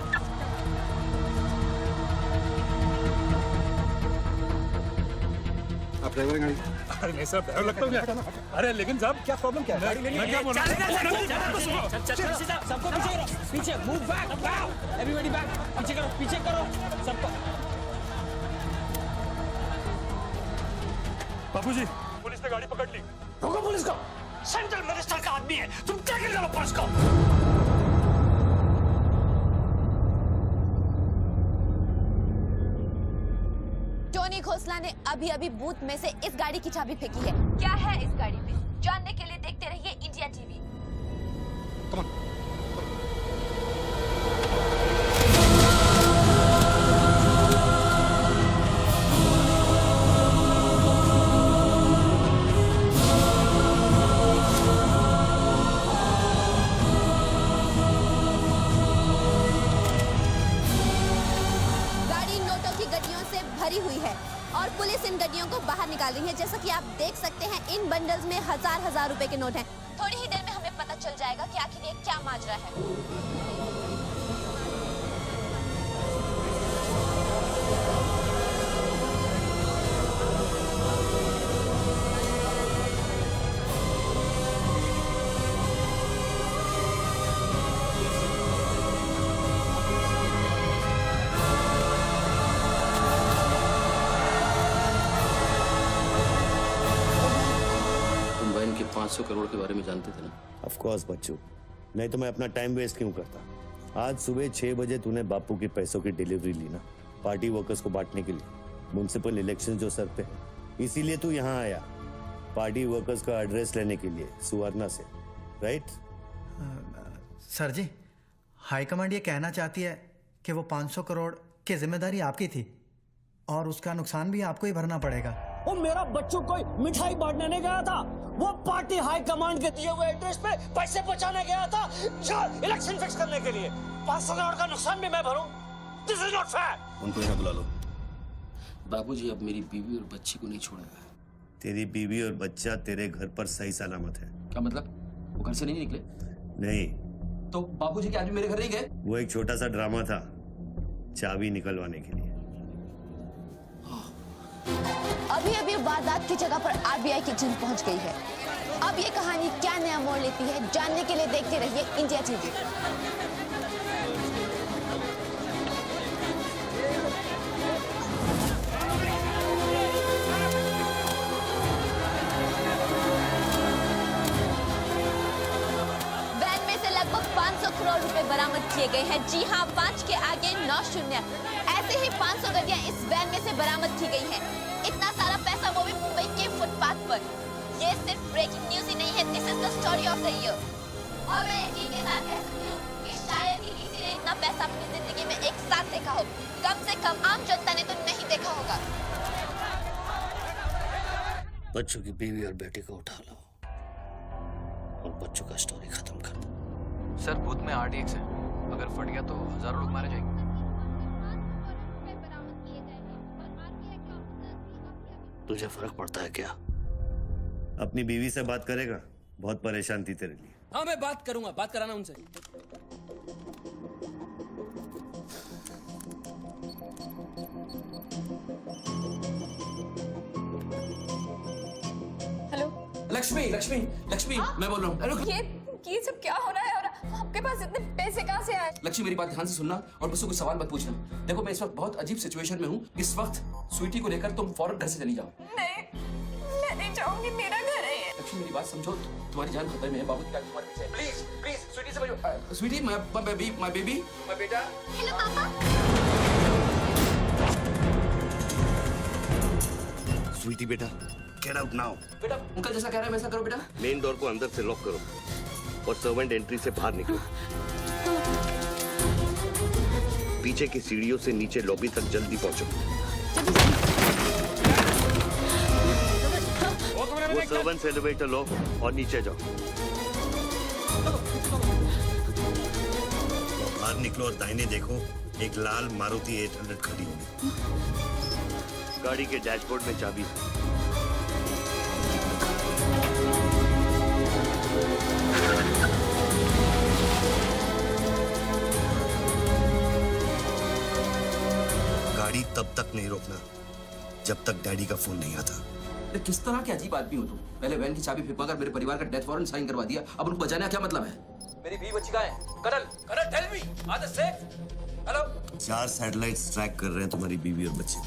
आप ड्राइवर गाड़ी? अरे नहीं साहब, डर लगता हूँ। अरे लेकिन साहब क्या प्रॉब्लम क्या है? गाड़ी लेनी है? सबको पीछे करो, पीछे मूव बैक, एवरीबॉडी बैक, पीछे करो, पीछे करो सबको। बापूजी, पुलिस ने गाड़ी पकड़ ली। रोको पुलिस को, सेंट्रल मिनिस्टर का आदमी है, तुम क्या कर रहे हो पुलिस को? टोनी खोसला ने अभी अभी बूथ में से इस गाड़ी की चाबी फेंकी है। क्या है इस गाड़ी में? जानने के लिए देखते रहिए इंडिया टीवी। Come on. गाड़ी नोटों की गड्डियों से भरी हुई है और पुलिस इन गड्डियों को बाहर निकाल रही है। जैसा कि आप देख सकते हैं, इन बंडल्स में हजार हजार रुपए के नोट हैं। थोड़ी ही देर में हमें पता चल जाएगा कि आखिर ये क्या माजरा है। तुम बहन के 500 करोड़ के बारे में जानते थे ना? ऑफ कोर्स बच्चू, नहीं तो मैं अपना टाइम वेस्ट क्यों करता। आज सुबह 6 बजे तूने बापू के पैसों की डिलीवरी ली ना, पार्टी वर्कर्स को बांटने के लिए। म्युनिसिपल इलेक्शन जो सर पे, इसीलिए तू यहाँ आया, पार्टी वर्कर्स का एड्रेस लेने के लिए सुवर्णा से, राइट? सर जी, हाईकमांड ये कहना चाहती है कि वो 500 करोड़ की जिम्मेदारी आपकी थी और उसका नुकसान भी आपको ही भरना पड़ेगा। वो मेरा बच्चों कोई मिठाई बांटने नहीं गया था, वो पार्टी हाई कमांड के दिए हुए एड्रेस पे पैसे पहुंचाने गया था इलेक्शन फिक्स करने के लिए। 500 करोड़ का नुकसान भी मैं भरूं? This is not fair. उनको यहाँ बुला लो। बाबूजी अब मेरी बीवी और बच्ची को नहीं छोड़ेगा। तेरी बीवी और बच्चा तेरे घर पर सही सलामत है। क्या मतलब? वो घर से नहीं निकले? नहीं, तो बाबूजी के आदमी मेरे घर नहीं गए? वो एक छोटा सा ड्रामा था चाबी निकलवाने के लिए। अभी अभी वारदात की जगह पर आरबीआई की टीम पहुंच गई है। अब ये कहानी क्या नया मोड़ लेती है, जानने के लिए देखते रहिए इंडिया टीवी। वैन में से लगभग 500 करोड़ रुपए बरामद किए गए हैं। जी हाँ, 5 के आगे 9 शून्य। ऐसे ही 500 गड्डियां इस वैन में से बरामद की गई हैं। इतना सारा पैसा, वो भी मुंबई के फुटपाथ पर। ये सिर्फ ब्रेकिंग न्यूज ही नहीं है, this is the story of the year. और मैं यकीन के साथ कह सकती हूँ कि शायद ही किसी ने इतना पैसा अपनी जिंदगी में एक साथ देखा हो। कम से कम आम जनता ने तो नहीं देखा होगा। बच्चों की बीवी और बेटी को उठा लो और बच्चों का स्टोरी खत्म कर दो। सर, बूथ में RTX है, अगर फट गया तो हजारों लोग मारे जाएंगे। तुझे फर्क पड़ता है क्या? अपनी बीवी से बात करेगा? बहुत परेशान थी तेरे लिए। हाँ, मैं बात करूंगा, बात कराना उनसे। हेलो लक्ष्मी लक्ष्मी लक्ष्मी मैं बोल रहा हूँ। अरे ये सब क्या हो रहा है और आपके पास इतने पैसे कहाँ से आए? लक्ष्मी मेरी बात ध्यान से सुनना और मुझसे कुछ सवाल मत पूछना। देखो मैं इस वक्त बहुत अजीब सिचुएशन में हूँ। इस वक्त स्वीटी को लेकर तुम फौरन घर से चली जाओ। नहीं, मैं नहीं चाहूंगी, मेरा घर है ये। लक्ष्मी मेरी बात समझो, तुम्हारी जान खतरे में है। बाबू की गाड़ी तुम्हारे पीछे है। प्लीज प्लीज स्वीटी समझो। स्वीटी माय बेबी माय बेटा। हेलो पापा। स्वीटी बेटा, गेट आउट नाउ। बेटा अंकल जैसा कह रहा है वैसा करो बेटा। मेन डोर को अंदर से लॉक करो और सर्वेंट एंट्री से बाहर निकलो। पीछे की सीढ़ियों से नीचे लॉबी तक जल्दी पहुंचो। वो सर्वेंट्स एलिवेटर लो और नीचे जाओ। बाहर निकलो और दाहिने देखो, एक लाल मारुति 800 खड़ी होगी। गाड़ी के डैशबोर्ड में चाबी है। गाड़ी तब तक नहीं रोकना जब तक डैडी का फोन नहीं आता। अरे किस तरह के अजीब आदमी हो तुम? पहले वैन की चाबी फिरवा कर मेरे परिवार का डेथ वारंट साइन करवा दिया, अब उनको बचाने का क्या मतलब है? मेरी बीवी बच्ची कहाँ है? Colonel tell me, are they safe? Hello? 4 satellites track कर रहे हैं तुम्हारी बीवी और बच्चे।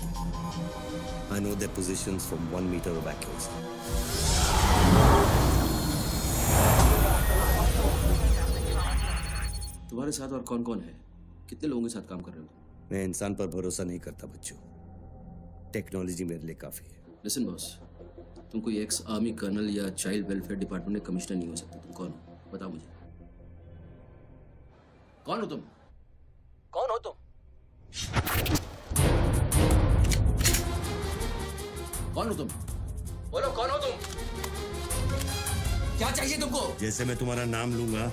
I know their positions from 1 metre of accuracy. तुम्हारे साथ और कौन कौन है? कितने लोगों के साथ काम कर रहे हो? मैं इंसान पर भरोसा नहीं करता बच्चों, टेक्नोलॉजी मेरे लिए काफी है। लिसन बॉस, तुम कोई एक्स आर्मी कर्नल या चाइल्ड वेलफेयर डिपार्टमेंट में कमिश्नर नहीं हो सकते। तुम कौन हो? बताओ मुझे। कौन हो तुम? कौन हो तुम? कौन हो तुम? बोलो कौन हो तुम? क्या चाहिए तुमको? जैसे मैं तुम्हारा नाम लूंगा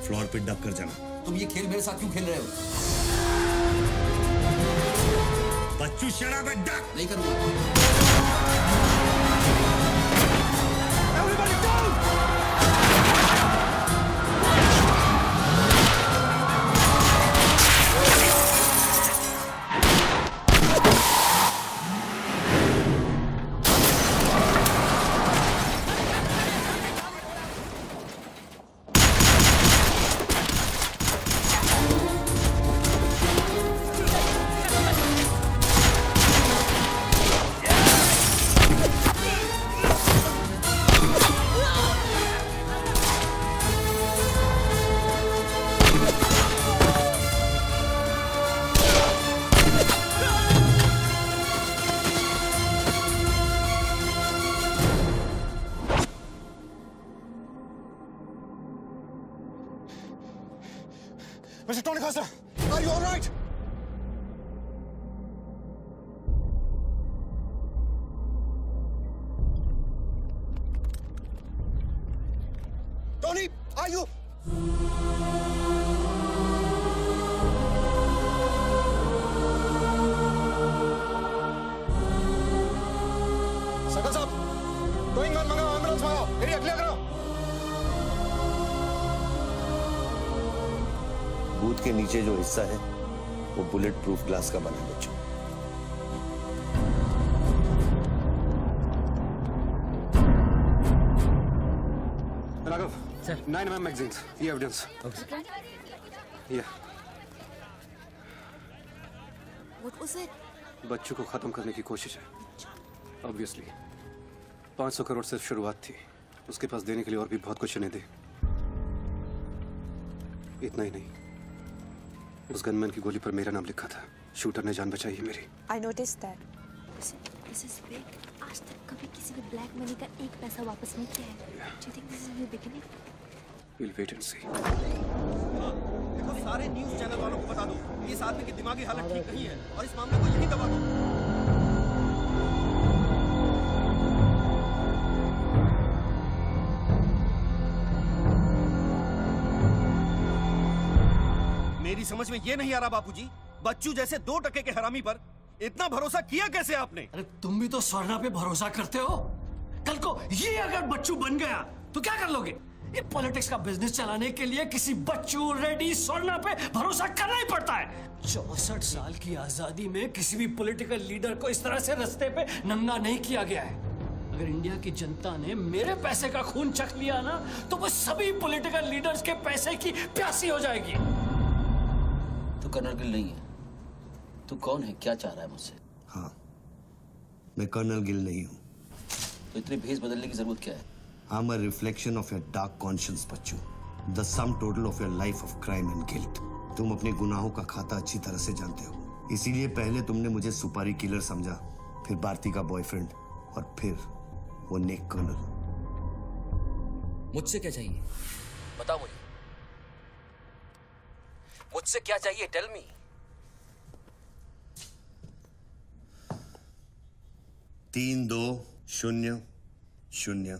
फ्लोर पे डक कर जाना। तुम ये खेल मेरे साथ क्यों खेल रहे हो? बच्चू शराब है, डक। नहीं करूंगा। Mr. Tony Costa, are you all right? Tony, are you? सकल साहब, गोइंग ऑन मंगाओ, एम्बुलेंस मंगाओ, एरिया क्लियर करो। बूथ के नीचे जो हिस्सा है वो बुलेट प्रूफ ग्लास का बना है बच्चों। राघव, सर 9mm magazines, ये एविडेंस। ये What was it? बच्चों को खत्म करने की कोशिश है। ऑब्वियसली 500 करोड़ सिर्फ शुरुआत थी, उसके पास देने के लिए और भी बहुत कुछ नहीं दे। इतना ही नहीं, उस गनमैन की गोली पर मेरा नाम लिखा था। शूटर ने जान बचाई है मेरी। I noticed that. This is big. आज तक कभी किसी ने ब्लैक मनी का एक पैसा वापस नहीं किया है। Do you think this is a new beginning? We'll wait and see. देखो सारे न्यूज़ चैनल वालों को बता दो, इस आदमी की दिमागी हालत ठीक नहीं है और इस मामले को यहीं दबा दो। मेरी समझ में ये नहीं आ रहा बापूजी, बच्चू जैसे 2 टके के हरामी पर इतना भरोसा किया कैसे आपने? अरे तुम भी तो स्वर्णा पे भरोसा करते हो। कल को ये अगर बच्चू बन गया तो क्या कर लोगे? ये पॉलिटिक्स का बिजनेस चलाने के लिए किसी बच्चू रेड्डी स्वर्णा पे भरोसा करना ही पड़ता है। 64 साल की आजादी में किसी भी पॉलिटिकल लीडर को इस तरह से रास्ते पे नंगा नहीं किया गया है। अगर इंडिया की जनता ने मेरे पैसे का खून चख लिया ना, तो वो सभी पॉलिटिकल लीडर्स के पैसे की प्यासी हो जाएगी। तू कर्नल गिल नहीं है। तू कौन है, क्या चाह रहा है मुझसे? हाँ, मैं कर्नल गिल नहीं हूँ। तो इतनी भेस बदलने की जरूरत क्या है? I'm a reflection of your dark conscience, Bachchu. The sum total of your life of crime and guilt। तुम अपने गुनाहों का खाता अच्छी तरह से जानते हो, इसीलिए पहले तुमने मुझे सुपारी किलर समझा, फिर भारती का बॉयफ्रेंड, और फिर वो नेक कर्नल। मुझसे क्या चाहिए? बताओ मुझे, मुझसे क्या चाहिए? Tell me. तीन 2 0 0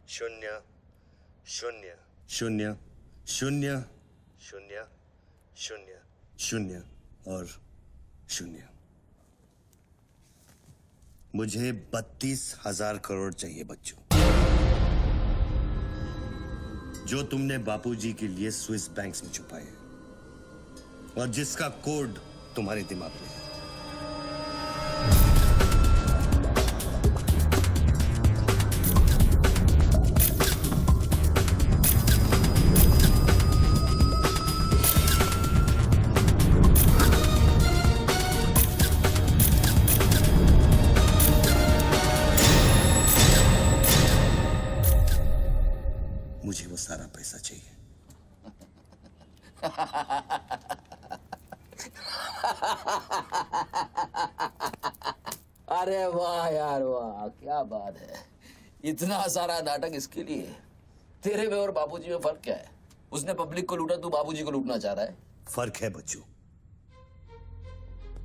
0 0 0 0 0 0 0 और 0। मुझे 32,000 करोड़ चाहिए बच्चों, जो तुमने बापूजी के लिए स्विस बैंक्स में छुपाए हैं और जिसका कोड तुम्हारे दिमाग में है। मुझे वो सारा पैसा चाहिए। अरे वाह यार वाह, क्या बात है। इतना सारा नाटक इसके लिए? तेरे में और बापूजी में फर्क क्या है? उसने पब्लिक को लूटा, तू बापूजी को लूटना चाह रहा है। फर्क है बच्चू।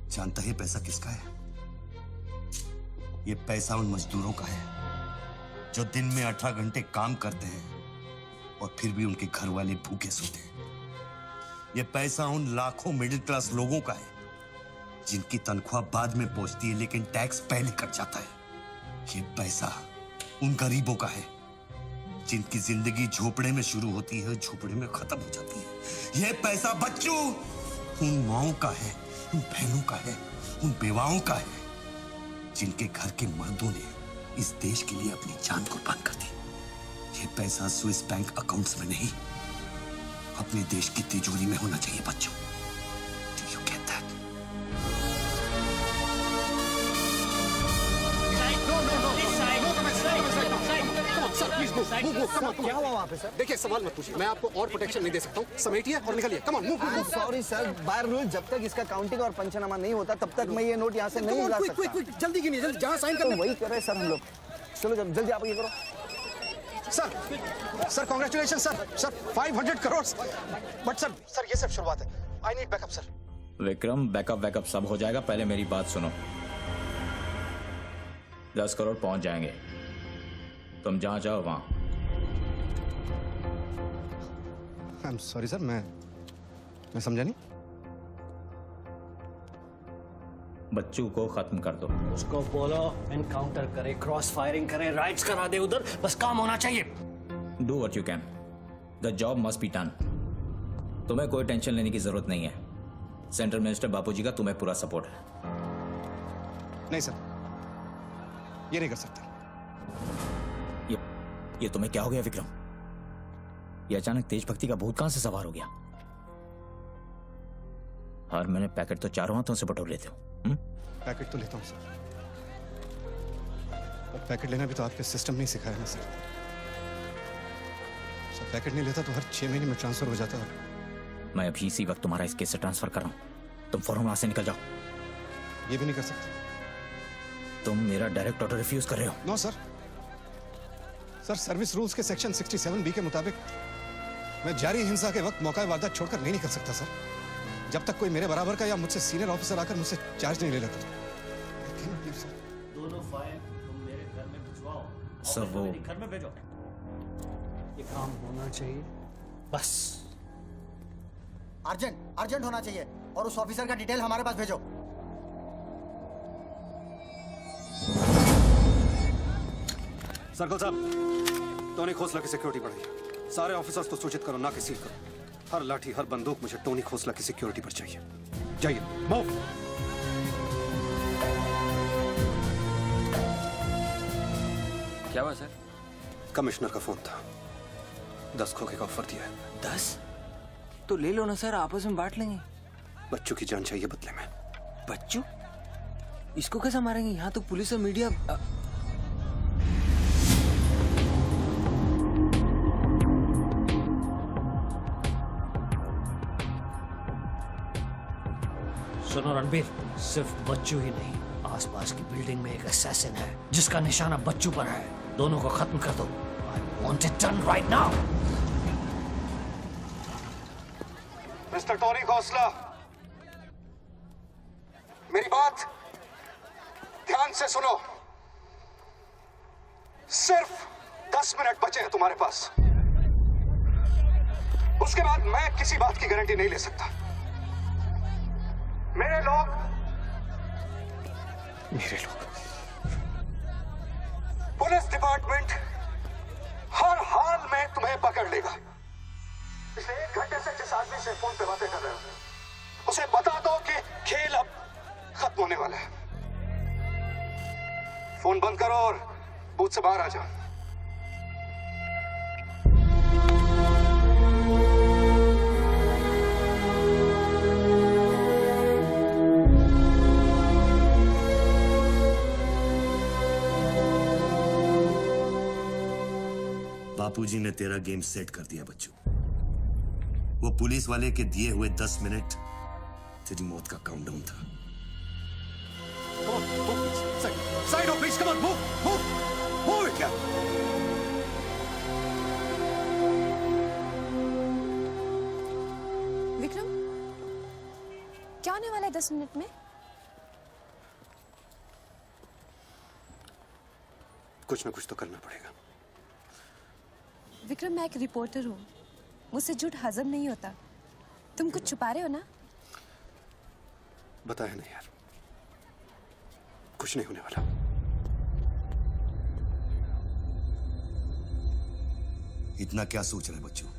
जानता है पैसा किसका है? ये पैसा उन मजदूरों का है जो दिन में 18 घंटे काम करते हैं और फिर भी उनके घर वाले भूखे सोते हैं। ये पैसा उन लाखों मिडिल क्लास लोगों का है जिनकी तनख्वाह बाद में पहुंचती है लेकिन टैक्स पहले कट जाता है। ये पैसा उन गरीबों का है जिनकी जिंदगी झोपड़े में शुरू होती है, झोपड़े में खत्म हो जाती है। ये पैसा बच्चों उन माओं का है, उन बहनों का है, उन बेवाओं का है जिनके घर के मर्दों ने इस देश के लिए अपनी जान कुर्बान कर दी। ये पैसा स्विस बैंक अकाउंट्स में नहीं, अपने देश की तिजोरी में होना चाहिए बच्चों। Do you get that? क्या हुआ वहाँ पे सर? देखिए, सवाल मत पूछिए, मैं आपको और प्रोटेक्शन नहीं दे सकता हूँ। समेटिए और निकलिए। कम on, move. Sorry sir, by rule जब तक इसका काउंटिंग और पंचनामा नहीं होता तब तक मैं ये नोट यहाँ से नहीं ला सकता। क्विक, जल्दी गिनिए, जल्दी। जहाँ साइन करना वही कर रहे सर हम लोग। चलो जल्दी आप ये करो। Sir congratulation sir 500 crore. But sir ये सब शुरुआत है। I need backup sir. Vikram, backup सब हो जाएगा, पहले मेरी बात सुनो। 10 करोड़ पहुंच जाएंगे, तुम जहां जाओ वहां। आई एम सॉरी सर, मैं समझा नहीं। बच्चू को खत्म कर दो। उसको बोलो एनकाउंटर करे, क्रॉस फायरिंग करे, राइट्स करा दे उधर, बस काम होना चाहिए। Do what you can, the job must be done. तुम्हें कोई टेंशन लेने की जरूरत नहीं है। सेंट्रल मिनिस्टर बापूजी का तुम्हें पूरा सपोर्ट है। नहीं सर, ये नहीं कर सकता। ये तुम्हें क्या हो गया विक्रम? ये अचानक तेज भक्ति का भूत कहां से सवार हो गया? हर महीने पैकेट तो चारों हाथों से बटोर लेते हो। पैकेट तो लेता हूँ सर, पर पैकेट लेना भी तो आपके सिस्टम ने सिखाया ना सर। पैकेट नहीं लेता तो हर 6 महीने में ट्रांसफर हो जाता है। मैं अभी इसी वक्त तुम्हारा इस केस से ट्रांसफर कर रहा हूं, तुम फौरन वहां से निकल जाओ। ये भी नहीं कर सकते। तुम मेरा डायरेक्ट ऑर्डर रिफ्यूज कर रहे हो। नो सर, सर्विस रूल्स के सेक्शन 67B के मुताबिक मैं जारी हिंसा के वक्त मौका वारदात छोड़कर नहीं निकल सकता सर, जब तक कोई मेरे बराबर का या मुझसे सीनियर ऑफिसर आकर मुझसे चार्ज नहीं ले लेता। दोनों फाइल तुम मेरे घर में भिजवाओ। सर वो घर में भेजो, ये काम होना चाहिए बस। अर्जेंट होना चाहिए और उस ऑफिसर का डिटेल हमारे पास भेजो। सर्कल साहब, टोनी खोसला की सिक्योरिटी बढ़ाइए। सारे ऑफिसर्स को सूचित करो, ना कि सील करो। हर लाठी, हर बंदूक मुझे टोनी खोसला की सिक्योरिटी पर चाहिए। जाइए, मूव। क्या हुआ सर? कमिश्नर का फोन था, 10 खोखे का ऑफर दिया है। 10? तो ले लो ना सर, आपस में बांट लेंगे। बच्चों की जान चाहिए बदले में। बच्चू? इसको कैसे मारेंगे? यहाँ तो पुलिस और मीडिया। सुनो रणबीर, सिर्फ बच्चू ही नहीं, आसपास की बिल्डिंग में एक असैसिन है जिसका निशाना बच्चू पर है। दोनों को खत्म कर दो। I want it done right now. Mister Tony Khosla, मेरी बात ध्यान से सुनो। सिर्फ 10 मिनट बचे हैं तुम्हारे पास। उसके बाद मैं किसी बात की गारंटी नहीं ले सकता। मेरे लोग पुलिस डिपार्टमेंट हर हाल में तुम्हें पकड़ लेगा। पिछले 1 घंटे से जिस आदमी से फोन पे बातें कर रहे हो, उसे बता दो कि खेल अब खत्म होने वाला है। फोन बंद करो और बूथ से बाहर आ जाओ। बापूजी ने तेरा गेम सेट कर दिया बच्चू। वो पुलिस वाले के दिए हुए 10 मिनट तेरी मौत का काउंटडाउन था। Side of please, come on, move it, yeah. Vikram, क्या होने वाला है 10 मिनट में? कुछ ना कुछ तो करना पड़ेगा। विक्रम, मैं एक रिपोर्टर हूँ, मुझसे झूठ हजम नहीं होता। तुम कुछ छुपा रहे हो ना? बताया नहीं यार, कुछ नहीं होने वाला। इतना क्या सोच रहे बच्चों?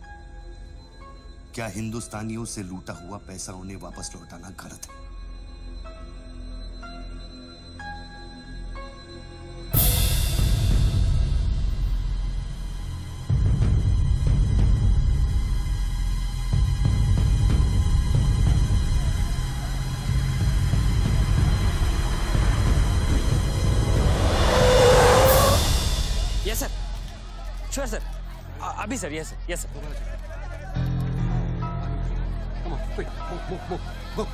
क्या हिंदुस्तानियों से लूटा हुआ पैसा उन्हें वापस लौटाना गलत है? यस सर, श्योर सर, अभी sir. Yes sir, yes sir. Come on, quick, move.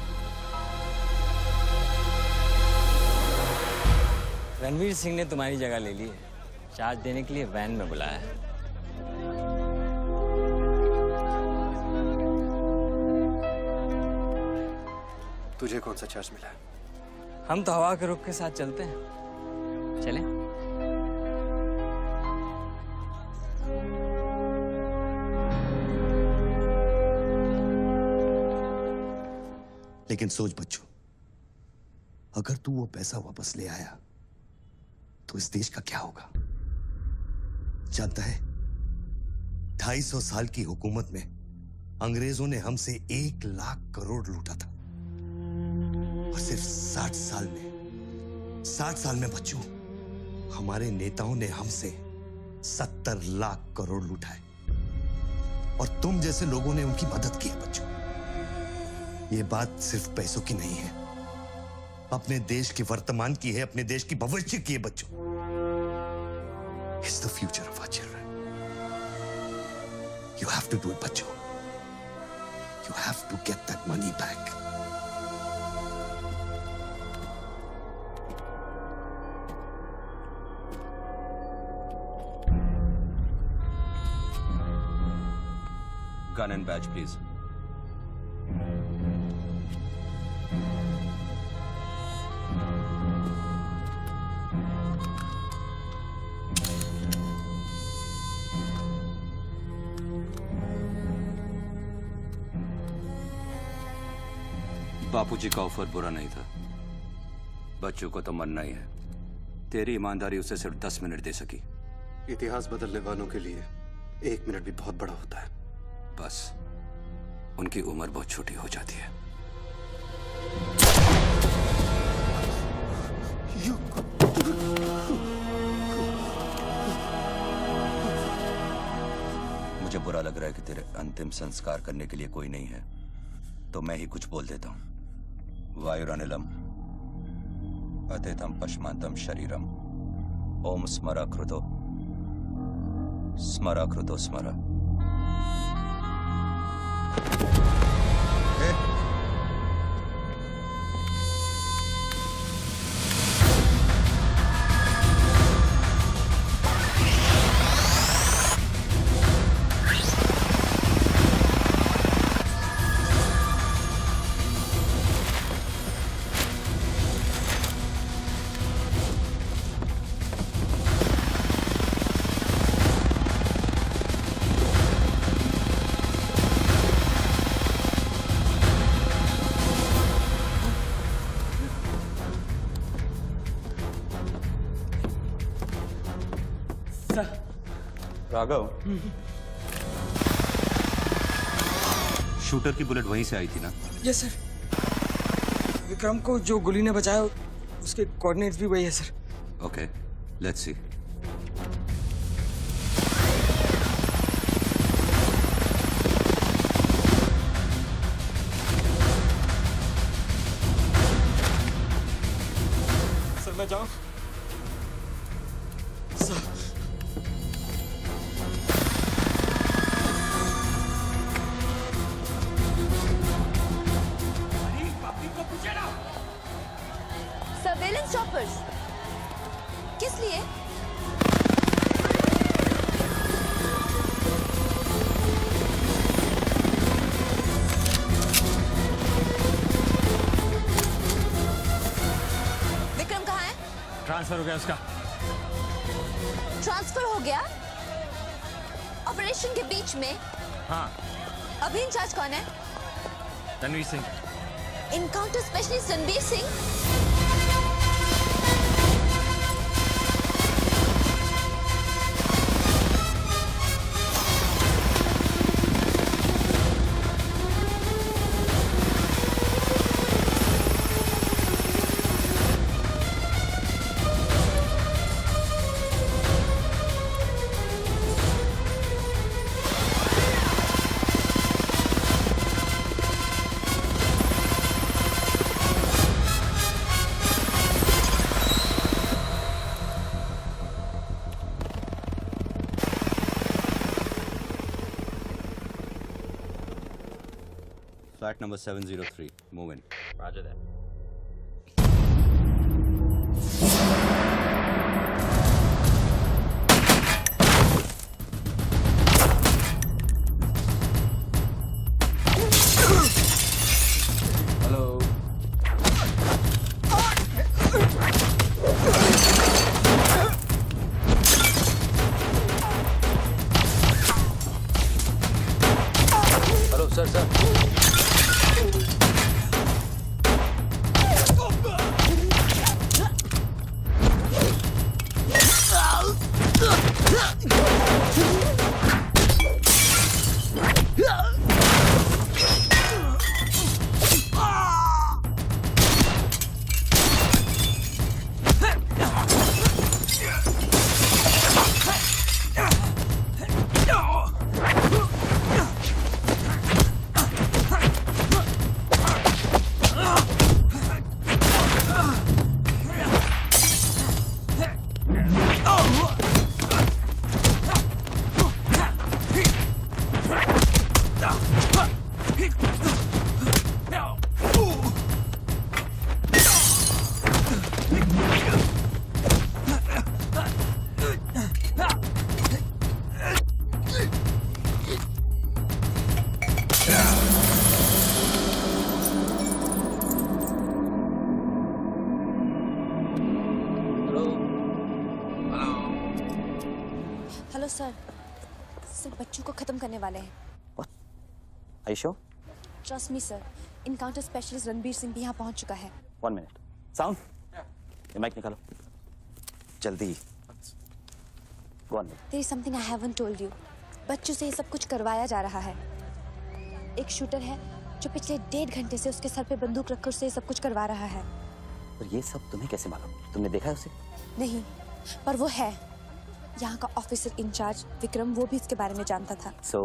Ranveer Singh ने तुम्हारी जगह ले ली है, चार्ज देने के लिए वैन में बुलाया है। तुझे कौन सा चार्ज मिला है? हम तो हवा के रुख के साथ चलते हैं। चलें? लेकिन सोच बच्चों, अगर तू वो पैसा वापस ले आया तो इस देश का क्या होगा? जानता है, 250 साल की हुकूमत में अंग्रेजों ने हमसे 1 लाख करोड़ लूटा था, और सिर्फ 60 साल में बच्चों, हमारे नेताओं ने हमसे 70 लाख करोड़ लूटा है। और तुम जैसे लोगों ने उनकी मदद की है बच्चों। ये बात सिर्फ पैसों की नहीं है, अपने देश के वर्तमान की है, अपने देश की भविष्य की है बच्चों। It's the future of our children. You have to do it, बच्चों. You have to get that money back. Gun and badge, please. बापूजी का ऑफर बुरा नहीं था। बच्चों को तो मरना ही है। तेरी ईमानदारी उसे सिर्फ 10 मिनट दे सकी। इतिहास बदलने वालों के लिए 1 मिनट भी बहुत बड़ा होता है। बस उनकी उम्र बहुत छोटी हो जाती है। मुझे बुरा लग रहा है कि तेरे अंतिम संस्कार करने के लिए कोई नहीं है, तो मैं ही कुछ बोल देता हूं। वायुरनिलम अतिथम पश्मांतम शरीरम ओम स्मरा कृतो स्मरा कृतो स्मरा। राघव, शूटर की बुलेट वहीं से आई थी ना? Yes sir. विक्रम को जो गोली ने बचाया उसके कोऑर्डिनेट्स भी वही है sir. Okay, let's see. Sir मैं जाऊं? सर सर्वेलेंस चॉपर्स किस लिए? विक्रम कहाँ है? ट्रांसफर हो गया उसका। ट्रांसफर हो गया? ऑपरेशन के बीच में? हाँ। अभी इंचार्ज कौन है? Ranveer Singh. Encounter specialist Ranbir Singh? Flat number 703. Move in. Roger that. Hello. Hello sir sir. Hello sir. Sir बच्चों को खत्म करने वाले हैं। Are you sure? Trust me sir. Encounter specialist Ranbir Singh भी यहाँ पहुँच चुका है। 1 minute. Sound? ये माइक निकालो जल्दी। Go on. There is something I haven't told you. बच्चों से ये सब कुछ करवाया जा रहा है। एक शूटर है जो पिछले 1.5 घंटे से उसके सर पे बंदूक रखकर उससे ये सब कुछ करवा रहा है। पर ये सब तुम्हें कैसे मालूम? तुमने देखा है उसे? नहीं, पर वो है। यहाँ का ऑफिसर इंचार्ज विक्रम, वो भी इसके बारे में जानता था। So,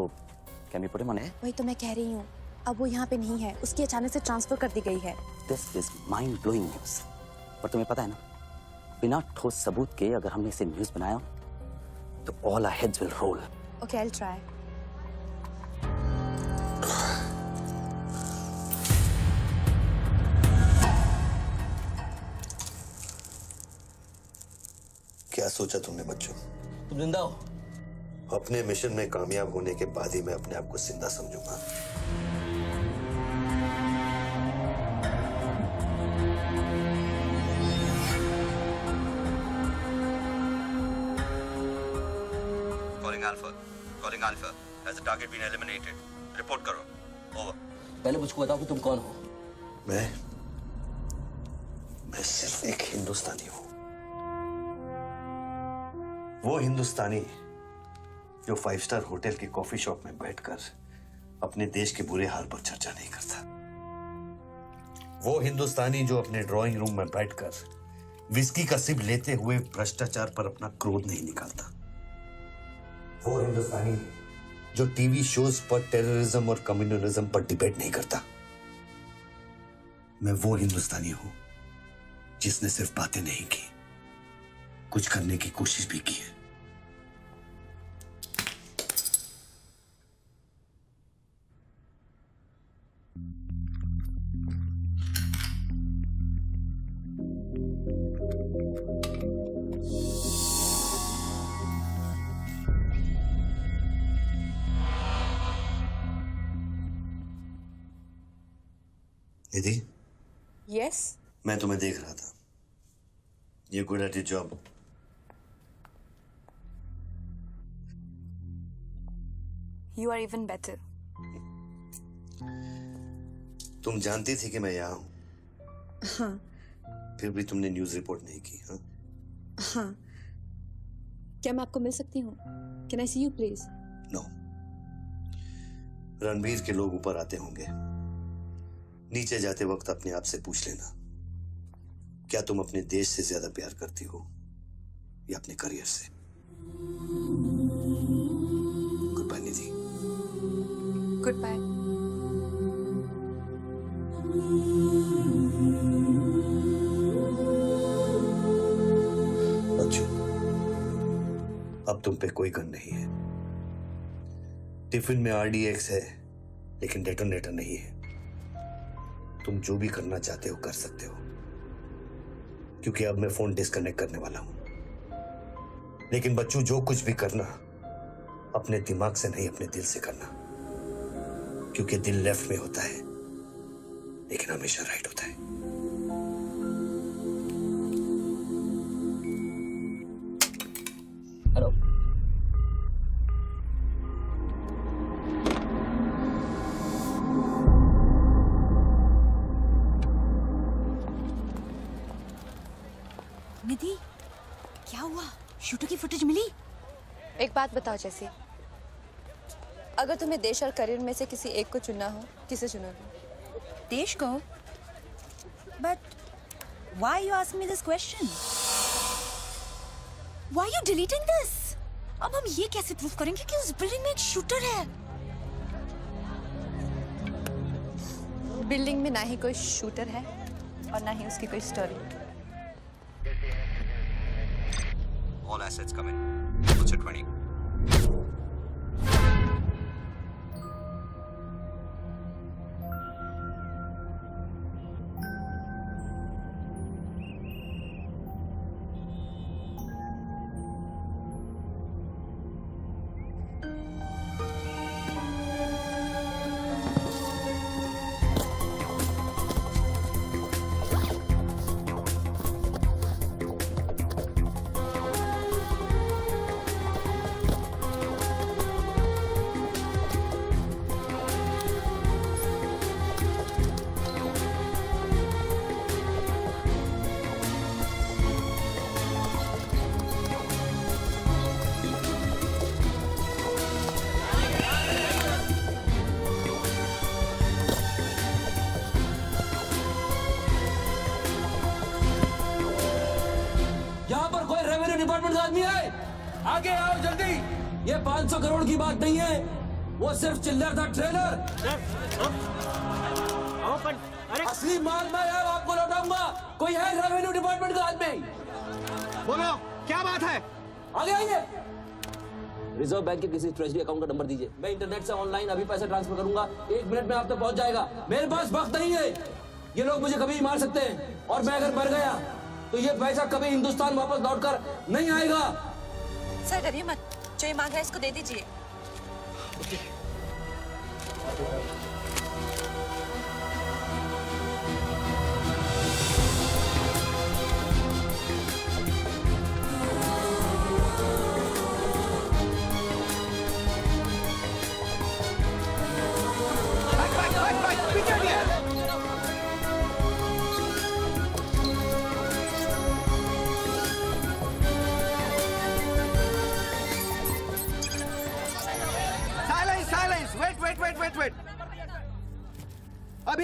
can we put him on air? वही तो मैं कह रही हूँ, अब वो यहाँ पे नहीं है, उसकी अचानक से ट्रांसफर कर दी गई है। This is mind-blowing news. पर तुम्हें पता है ना, बिना ठोस सबूत के अगर हमने इसे न्यूज़ बनाया तो all our heads will roll. Okay, I'll try. क्या सोचा तुमने बच्चों? तुम जिंदा हो? अपने मिशन में कामयाब होने के बाद ही मैं अपने आप को जिंदा समझूंगा। Calling Alpha. Has the target been eliminated? Report करो. Over. पहले मुझको बताओ कि तुम कौन हो? मैं सिर्फ एक हिंदुस्तानी हूं। वो हिंदुस्तानी जो 5 स्टार होटल के कॉफी शॉप में बैठकर अपने देश के बुरे हाल पर चर्चा नहीं करता। वो हिंदुस्तानी जो अपने ड्राइंग रूम में बैठकर विस्की का सिप लेते हुए भ्रष्टाचार पर अपना क्रोध नहीं निकालता। वो हिंदुस्तानी जो टीवी शोज पर टेररिज्म और कम्युनलिज्म पर डिबेट नहीं करता। मैं वो हिंदुस्तानी हूं जिसने सिर्फ बातें नहीं की, कुछ करने की कोशिश भी की है। निधि, Yes? मैं तुम्हें देख रहा था। You're good at your job. You are even better. तुम जानती थी कि मैं यहाँ हूं, हाँ, फिर भी तुमने न्यूज़ रिपोर्ट नहीं की। हाँ? हाँ। क्या मैं आपको मिल सकती हूँ? Can I see you, please? No. Ranbir के लोग ऊपर आते होंगे। नीचे जाते वक्त अपने आप से पूछ लेना, क्या तुम अपने देश से ज्यादा प्यार करती हो या अपने करियर से? Good bye Nidhi. Good bye. बच्चों, अब तुम पे कोई गन नहीं है। टिफिन में RDX है, लेकिन डेटोनेटर नहीं है। तुम जो भी करना चाहते हो कर सकते हो, क्योंकि अब मैं फोन डिस्कनेक्ट करने वाला हूं। लेकिन बच्चों, जो कुछ भी करना अपने दिमाग से नहीं, अपने दिल से करना, क्योंकि दिल लेफ्ट में होता है लेकिन हमेशा राइट होता है। हेलो। निधि, क्या हुआ? शूटर की फुटेज मिली? एक बात बताओ जैसी, अगर तुम्हें देश और करियर में से किसी एक को चुनना हो, किसे चुनोगे? देश को? But why you ask me this question? Why you deleting this? अब हम ये कैसे प्रूव करेंगे कि उस बिल्डिंग में एक शूटर है? बिल्डिंग में ना ही कोई शूटर है और ना ही उसकी कोई story. All assets come in. What's at 20? Department का आदमी है, आगे आओ जल्दी। ये 500 करोड़ की बात नहीं है, वो सिर्फ चिल्लर था, ट्रेलर। असली माल मैं आपको लौटाऊंगा। कोई है रेवेन्यू डिपार्टमेंट का आदमी? बोलो क्या बात है? आगे आइए। रिजर्व बैंक के किसी ट्रेजरी अकाउंट का नंबर दीजिए, मैं इंटरनेट से ऑनलाइन अभी पैसे ट्रांसफर करूंगा, 1 मिनट में आप तक पहुंच जाएगा। मेरे पास वक्त नहीं है, ये लोग मुझे कभी मार सकते हैं, और मैं अगर मर गया तो ये पैसा कभी हिंदुस्तान वापस लौटकर नहीं आएगा। सर डरिए मत, जो ये मांग रहा है इसको दे दीजिए। वेट।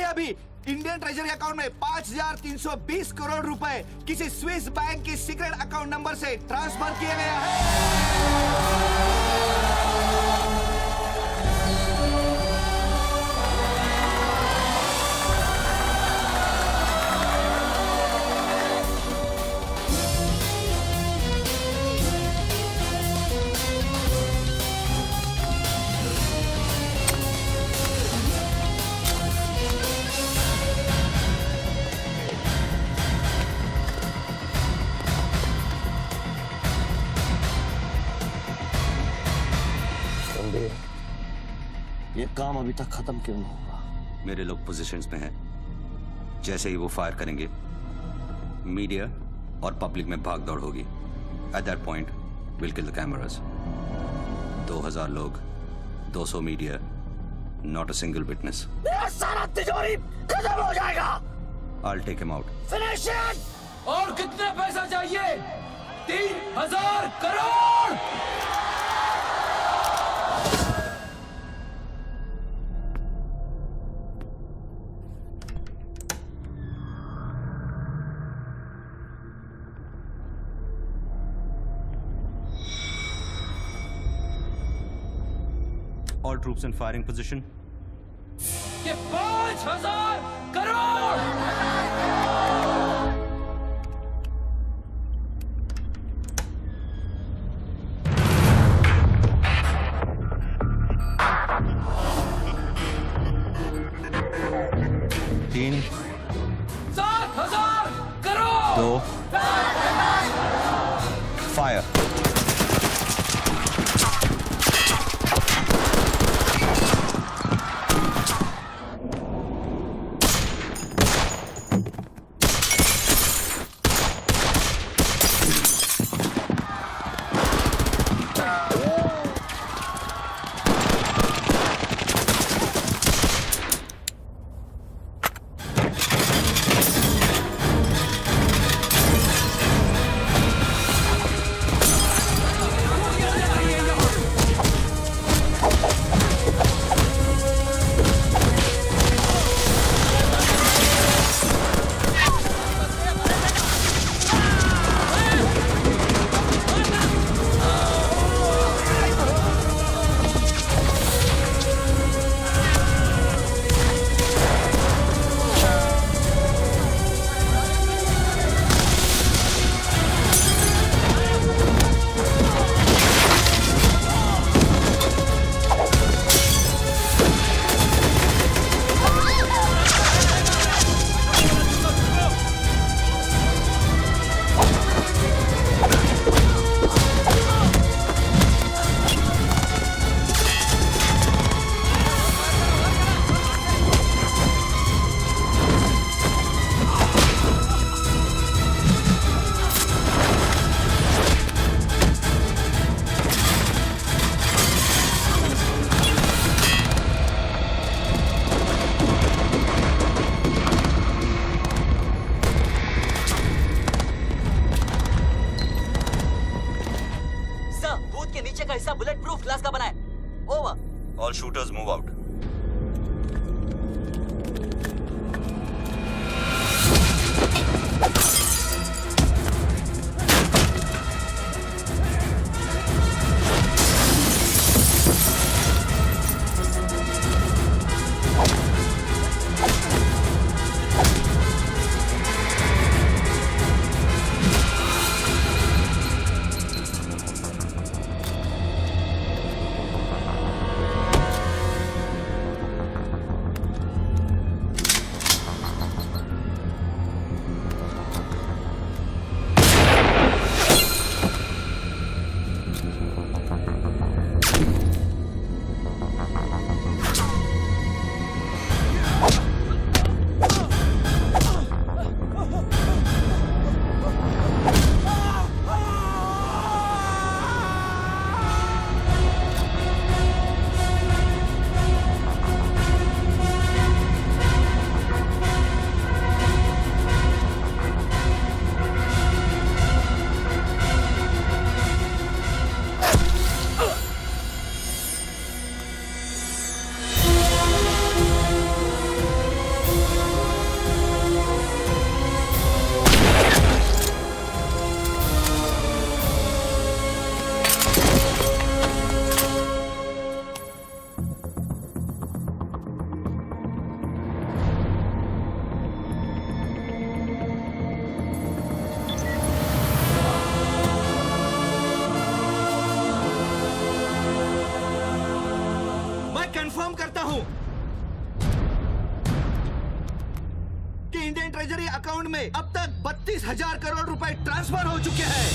अभी इंडियन ट्रेजरी अकाउंट में 5,320 करोड़ रुपए किसी स्विस बैंक के सीक्रेट अकाउंट नंबर से ट्रांसफर किए गए हैं। ये काम अभी तक खत्म क्यों नहीं हुआ? मेरे लोग पोजीशंस में हैं। जैसे ही वो फायर करेंगे, मीडिया और पब्लिक में भाग दौड़ होगी। At that point will kill the cameras. 2000 लोग, 200 media, not a single witness. सारा तिजोरी खत्म हो जाएगा। I'll take him out. Finish it! और कितना पैसा चाहिए? 3000 crore. All troops in firing position. ये 5000 करोड़। तीन, 7000 crore. 2, fire. Bullet proof glass का बना है। Over. All shooters move out. Confirm करता हूं कि इंडियन ट्रेजरी अकाउंट में अब तक 32,000 करोड़ रुपए ट्रांसफर हो चुके हैं।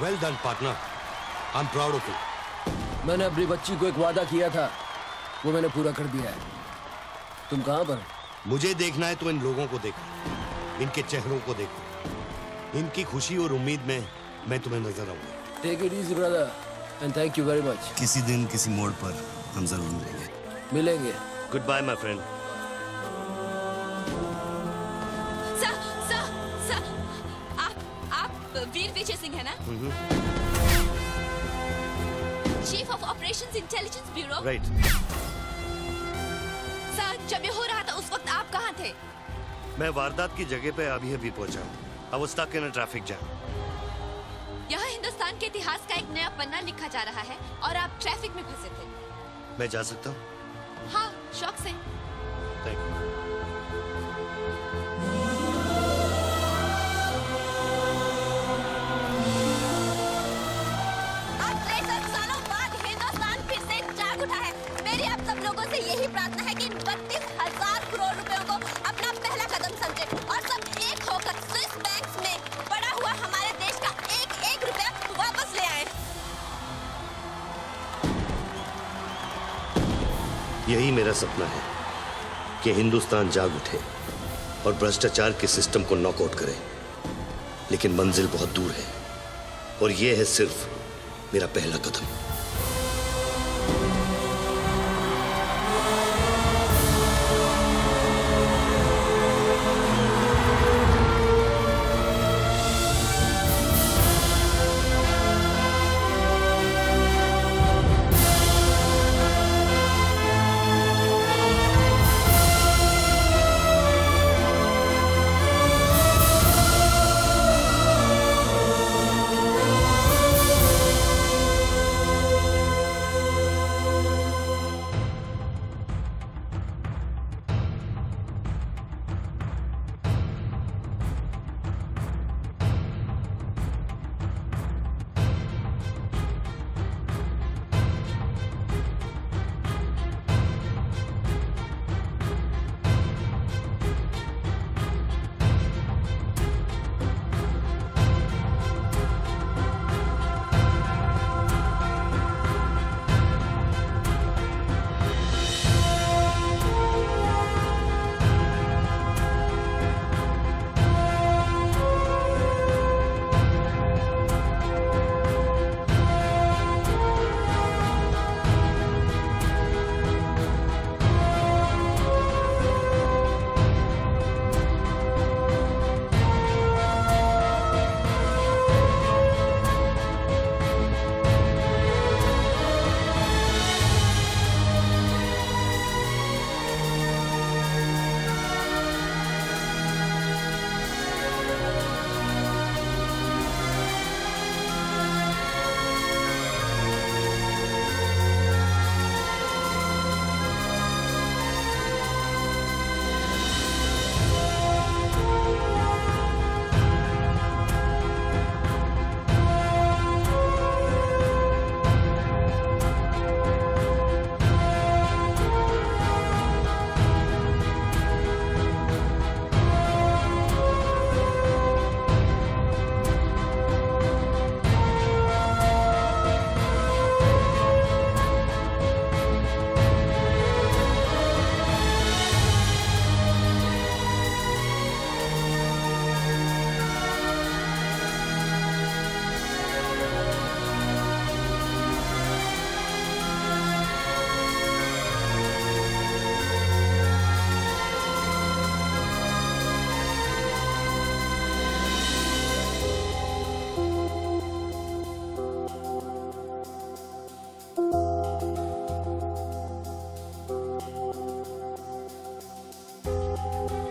Well done, partner. I'm proud of you. मैंने अपनी बच्ची को एक वादा किया था, वो मैंने पूरा कर दिया है। तुम कहाँ पर? मुझे देखना है तो इन लोगों को देखो, इनके चेहरों को देखो, इनकी खुशी और उम्मीद में मैं तुम्हें नजर आऊंगा। Take it easy, brother, and thank you very much. किसी दिन किसी मोड़ पर हम जरूर मिलेंगे। Goodbye, my friend. सर, आप वीर विजय सिंह है ना? Chief of operations intelligence bureau. Right. Sir, जब ये हो रहा था उस वक्त आप कहाँ थे? मैं वारदात की जगह पे अभी पहुंचा हूँ। I was stuck in a traffic jam. यहाँ हिंदुस्तान के इतिहास का एक नया पन्ना लिखा जा रहा है और आप ट्रैफिक में फंसे थे। मैं जा सकता हूँ? हाँ, शौक से। Thank you. आज 63 सालों बाद हिंदुस्तान फिर से जाग उठा है। मेरी आप सब लोगों से यही प्रार्थना है कि इन 32,000 करोड़ रुपयों को अपना पहला कदम समझे और सब एक होकर स्विस बैंक्स में पड़ा हुआ हमारे देश का एक रुपया वापस ले आए। यही मेरा सपना है कि हिंदुस्तान जाग उठे और भ्रष्टाचार के सिस्टम को नॉकआउट करे, लेकिन मंजिल बहुत दूर है और यह है सिर्फ मेरा पहला कदम। Thank you.